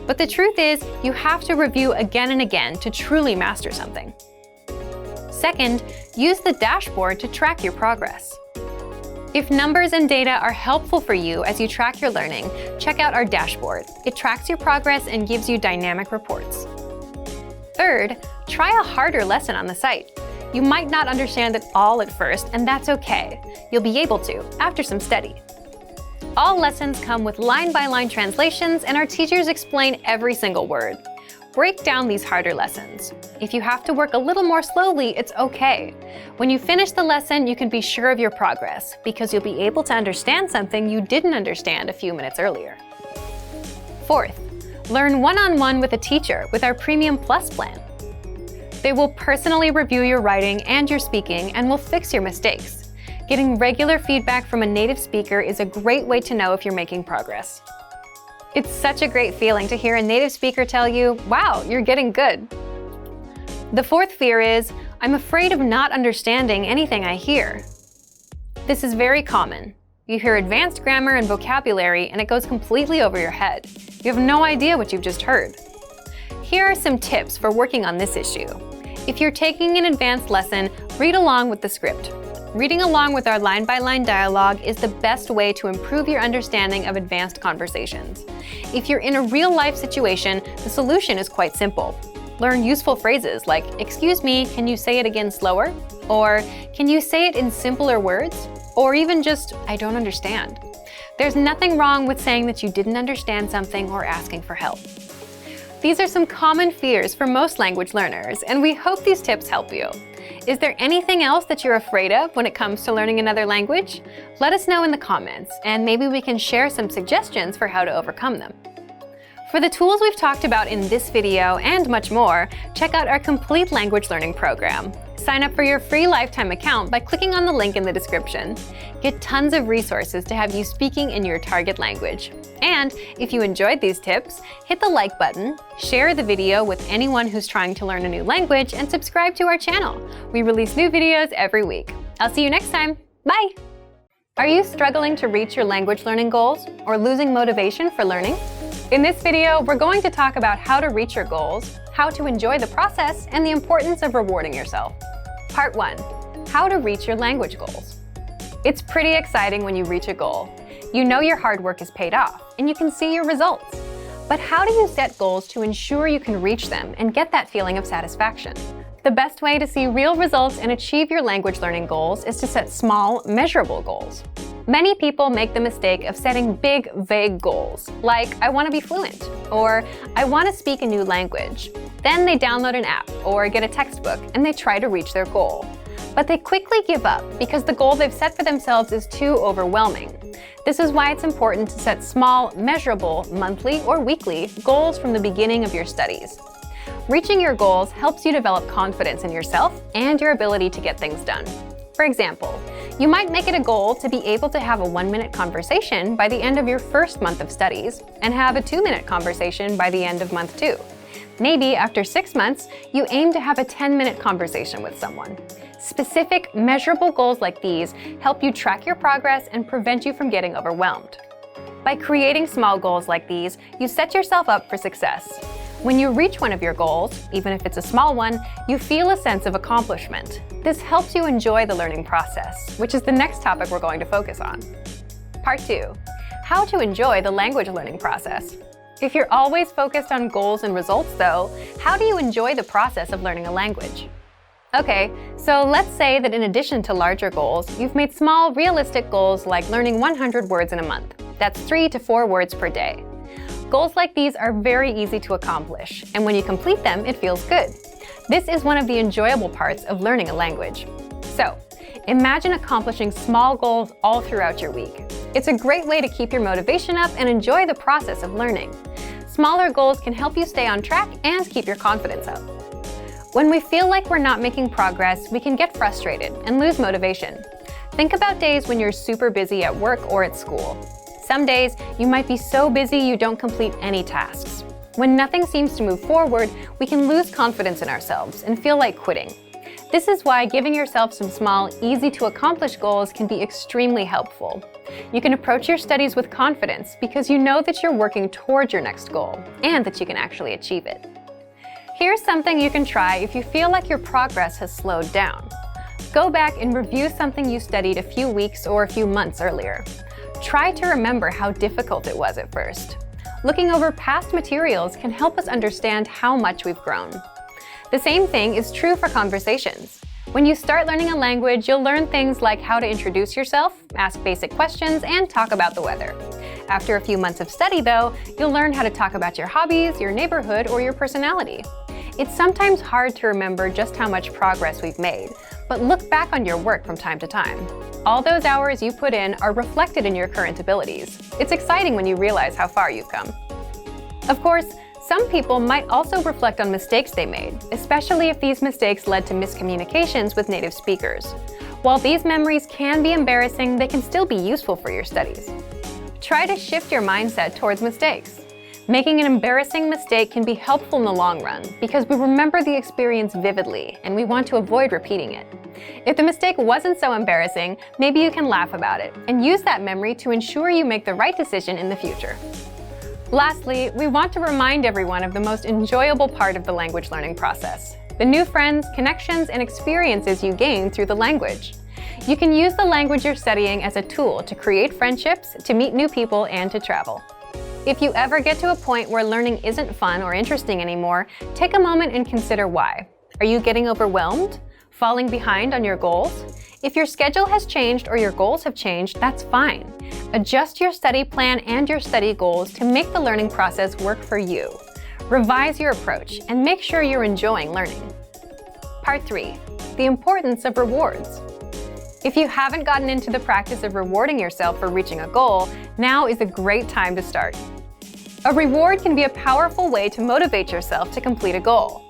But the truth is, you have to review again and again to truly master something. Second, use the dashboard to track your progress. If numbers and data are helpful for you as you track your learning, check out our dashboard. It tracks your progress and gives you dynamic reports. Third, try a harder lesson on the site. You might not understand it all at first, and that's okay. You'll be able to after some study. All lessons come with line-by-line translations, and our teachers explain every single word. Break down these harder lessons. If you have to work a little more slowly, it's okay. When you finish the lesson, you can be sure of your progress because you'll be able to understand something you didn't understand a few minutes earlier. Fourth, learn one-on-one with a teacher with our Premium Plus plan. They will personally review your writing and your speaking and will fix your mistakes. Getting regular feedback from a native speaker is a great way to know if you're making progress. It's such a great feeling to hear a native speaker tell you, wow, you're getting good. The fourth fear is, I'm afraid of not understanding anything I hear. This is very common. You hear advanced grammar and vocabulary and it goes completely over your head. You have no idea what you've just heard. Here are some tips for working on this issue. If you're taking an advanced lesson, read along with the script. Reading along with our line-by-line dialogue is the best way to improve your understanding of advanced conversations. If you're in a real-life situation, the solution is quite simple. Learn useful phrases like, "Excuse me, can you say it again slower?" Or, "Can you say it in simpler words?" Or even just, "I don't understand." There's nothing wrong with saying that you didn't understand something or asking for help. These are some common fears for most language learners, and we hope these tips help you. Is there anything else that you're afraid of when it comes to learning another language? Let us know in the comments, and maybe we can share some suggestions for how to overcome them. For the tools we've talked about in this video and much more, check out our complete language learning program. Sign up for your free lifetime account by clicking on the link in the description. Get tons of resources to have you speaking in your target language. And if you enjoyed these tips, hit the like button, share the video with anyone who's trying to learn a new language, and subscribe to our channel. We release new videos every week. I'll see you next time. Bye! Are you struggling to reach your language learning goals or losing motivation for learning? In this video, we're going to talk about how to reach your goals, how to enjoy the process, and the importance of rewarding yourself. Part 1. How to reach your language goals. It's pretty exciting when you reach a goal. You know your hard work is paid off, and you can see your results. But how do you set goals to ensure you can reach them and get that feeling of satisfaction? The best way to see real results and achieve your language learning goals is to set small, measurable goals. Many people make the mistake of setting big, vague goals, like I want to be fluent, or I want to speak a new language. Then they download an app or get a textbook and they try to reach their goal. But they quickly give up because the goal they've set for themselves is too overwhelming. This is why it's important to set small, measurable, monthly or weekly goals from the beginning of your studies. Reaching your goals helps you develop confidence in yourself and your ability to get things done. For example, you might make it a goal to be able to have a 1-minute conversation by the end of your first month of studies and have a 2-minute conversation by the end of month 2. Maybe after 6 months, you aim to have a 10-minute conversation with someone. Specific, measurable goals like these help you track your progress and prevent you from getting overwhelmed. By creating small goals like these, you set yourself up for success. When you reach one of your goals, even if it's a small one, you feel a sense of accomplishment. This helps you enjoy the learning process, which is the next topic we're going to focus on. Part 2. How to enjoy the language learning process. If you're always focused on goals and results, though, how do you enjoy the process of learning a language? Okay, so let's say that in addition to larger goals, you've made small, realistic goals like learning 100 words in a month. That's 3 to 4 words per day. Goals like these are very easy to accomplish, and when you complete them, it feels good. This is one of the enjoyable parts of learning a language. So, imagine accomplishing small goals all throughout your week. It's a great way to keep your motivation up and enjoy the process of learning. Smaller goals can help you stay on track and keep your confidence up. When we feel like we're not making progress, we can get frustrated and lose motivation. Think about days when you're super busy at work or at school. Some days, you might be so busy you don't complete any tasks. When nothing seems to move forward, we can lose confidence in ourselves and feel like quitting. This is why giving yourself some small, easy-to-accomplish goals can be extremely helpful. You can approach your studies with confidence because you know that you're working towards your next goal and that you can actually achieve it. Here's something you can try if you feel like your progress has slowed down. Go back and review something you studied a few weeks or a few months earlier. Try to remember how difficult it was at first. Looking over past materials can help us understand how much we've grown. The same thing is true for conversations. When you start learning a language, you'll learn things like how to introduce yourself, ask basic questions, and talk about the weather. After a few months of study, though, you'll learn how to talk about your hobbies, your neighborhood, or your personality. It's sometimes hard to remember just how much progress we've made, but look back on your work from time to time. All those hours you put in are reflected in your current abilities. It's exciting when you realize how far you've come. Of course, some people might also reflect on mistakes they made, especially if these mistakes led to miscommunications with native speakers. While these memories can be embarrassing, they can still be useful for your studies. Try to shift your mindset towards mistakes. Making an embarrassing mistake can be helpful in the long run because we remember the experience vividly and we want to avoid repeating it. If the mistake wasn't so embarrassing, maybe you can laugh about it and use that memory to ensure you make the right decision in the future. Lastly, we want to remind everyone of the most enjoyable part of the language learning process: the new friends, connections, and experiences you gain through the language. You can use the language you're studying as a tool to create friendships, to meet new people, and to travel. If you ever get to a point where learning isn't fun or interesting anymore, take a moment and consider why. Are you getting overwhelmed? Falling behind on your goals? If your schedule has changed or your goals have changed, that's fine. Adjust your study plan and your study goals to make the learning process work for you. Revise your approach and make sure you're enjoying learning. Part 3. The importance of rewards. If you haven't gotten into the practice of rewarding yourself for reaching a goal, now is a great time to start. A reward can be a powerful way to motivate yourself to complete a goal.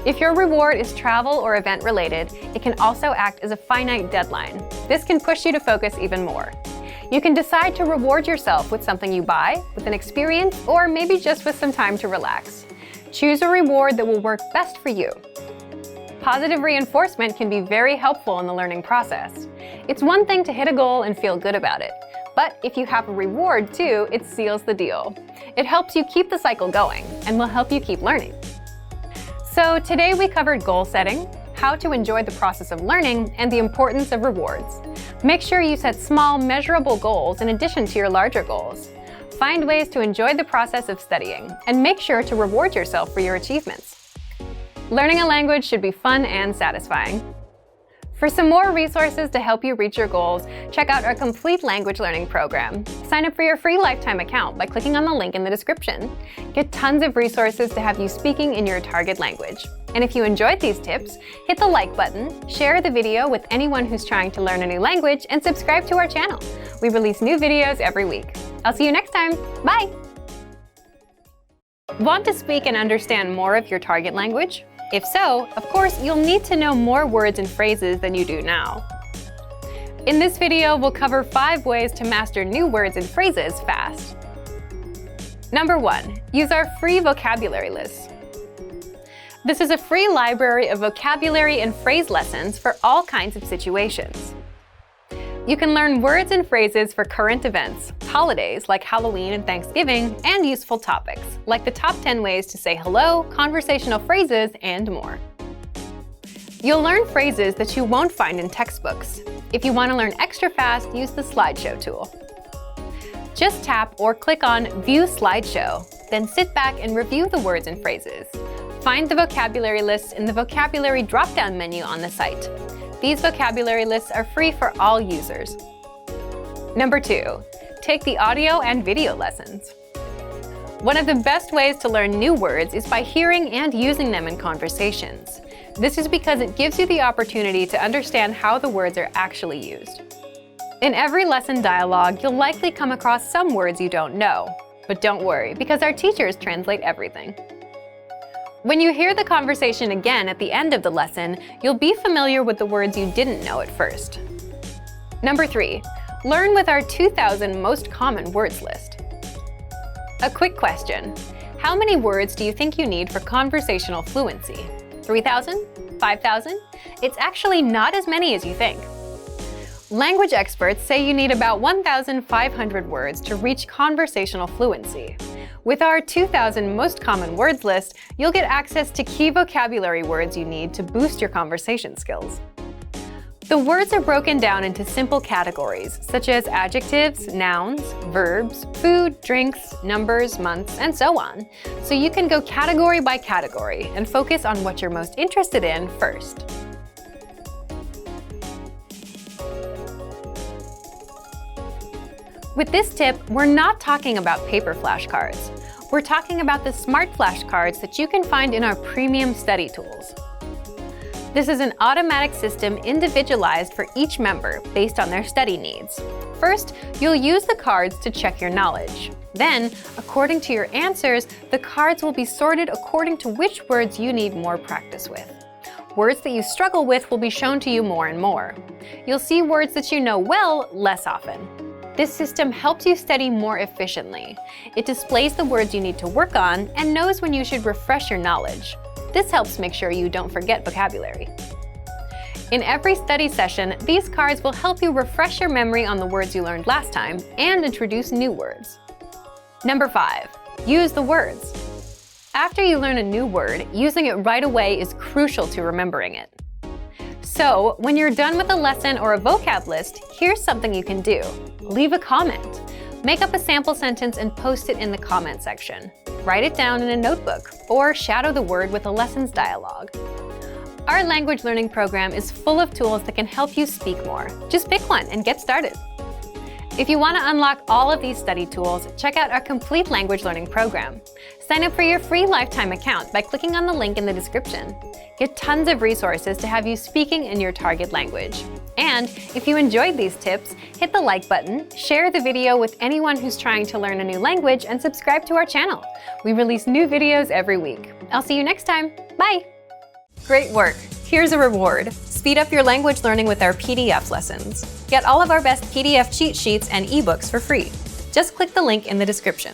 If your reward is travel or event related, it can also act as a finite deadline. This can push you to focus even more. You can decide to reward yourself with something you buy, with an experience, or maybe just with some time to relax. Choose a reward that will work best for you. Positive reinforcement can be very helpful in the learning process. It's one thing to hit a goal and feel good about it, but if you have a reward too, it seals the deal. It helps you keep the cycle going and will help you keep learning. So today we covered goal setting, how to enjoy the process of learning, and the importance of rewards. Make sure you set small, measurable goals in addition to your larger goals. Find ways to enjoy the process of studying, and make sure to reward yourself for your achievements. Learning a language should be fun and satisfying. For some more resources to help you reach your goals, check out our complete language learning program. Sign up for your free lifetime account by clicking on the link in the description. Get tons of resources to have you speaking in your target language. And if you enjoyed these tips, hit the like button, share the video with anyone who's trying to learn a new language, and subscribe to our channel. We release new videos every week. I'll see you next time. Bye! Want to speak and understand more of your target language? If so, of course, you'll need to know more words and phrases than you do now. In this video, we'll cover 5 ways to master new words and phrases fast. Number 1. Use our free vocabulary list. This is a free library of vocabulary and phrase lessons for all kinds of situations. You can learn words and phrases for current events, holidays like Halloween and Thanksgiving, and useful topics like the top 10 ways to say hello, conversational phrases, and more. You'll learn phrases that you won't find in textbooks. If you want to learn extra fast, use the slideshow tool. Just tap or click on View Slideshow, then sit back and review the words and phrases. Find the vocabulary lists in the vocabulary drop-down menu on the site. These vocabulary lists are free for all users. Number 2. Take the audio and video lessons. One of the best ways to learn new words is by hearing and using them in conversations. This is because it gives you the opportunity to understand how the words are actually used. In every lesson dialogue, you'll likely come across some words you don't know. But don't worry, because our teachers translate everything. When you hear the conversation again at the end of the lesson, you'll be familiar with the words you didn't know at first. Number 3. Learn with our 2,000 most common words list. A quick question. How many words do you think you need for conversational fluency? 3,000? 5,000? It's actually not as many as you think. Language experts say you need about 1,500 words to reach conversational fluency. With our 2,000 most common words list, you'll get access to key vocabulary words you need to boost your conversation skills. The words are broken down into simple categories, such as adjectives, nouns, verbs, food, drinks, numbers, months, and so on. So you can go category by category and focus on what you're most interested in first. With this tip, we're not talking about paper flashcards. We're talking about the smart flashcards that you can find in our premium study tools. This is an automatic system individualized for each member based on their study needs. First, you'll use the cards to check your knowledge. Then, according to your answers, the cards will be sorted according to which words you need more practice with. Words that you struggle with will be shown to you more and more. You'll see words that you know well less often. This system helps you study more efficiently. It displays the words you need to work on and knows when you should refresh your knowledge. This helps make sure you don't forget vocabulary. In every study session, these cards will help you refresh your memory on the words you learned last time and introduce new words. Number 5. Use the words. After you learn a new word, using it right away is crucial to remembering it. So, when you're done with a lesson or a vocab list, here's something you can do. Leave a comment. Make up a sample sentence and post it in the comment section. Write it down in a notebook, or shadow the word with a lessons dialogue. Our language learning program is full of tools that can help you speak more. Just pick one and get started. If you want to unlock all of these study tools, check out our complete language learning program. Sign up for your free lifetime account by clicking on the link in the description. Get tons of resources to have you speaking in your target language. And if you enjoyed these tips, hit the like button, share the video with anyone who's trying to learn a new language, and subscribe to our channel. We release new videos every week. I'll see you next time. Bye! Great work! Here's a reward. Speed up your language learning with our PDF lessons. Get all of our best PDF cheat sheets and ebooks for free. Just click the link in the description.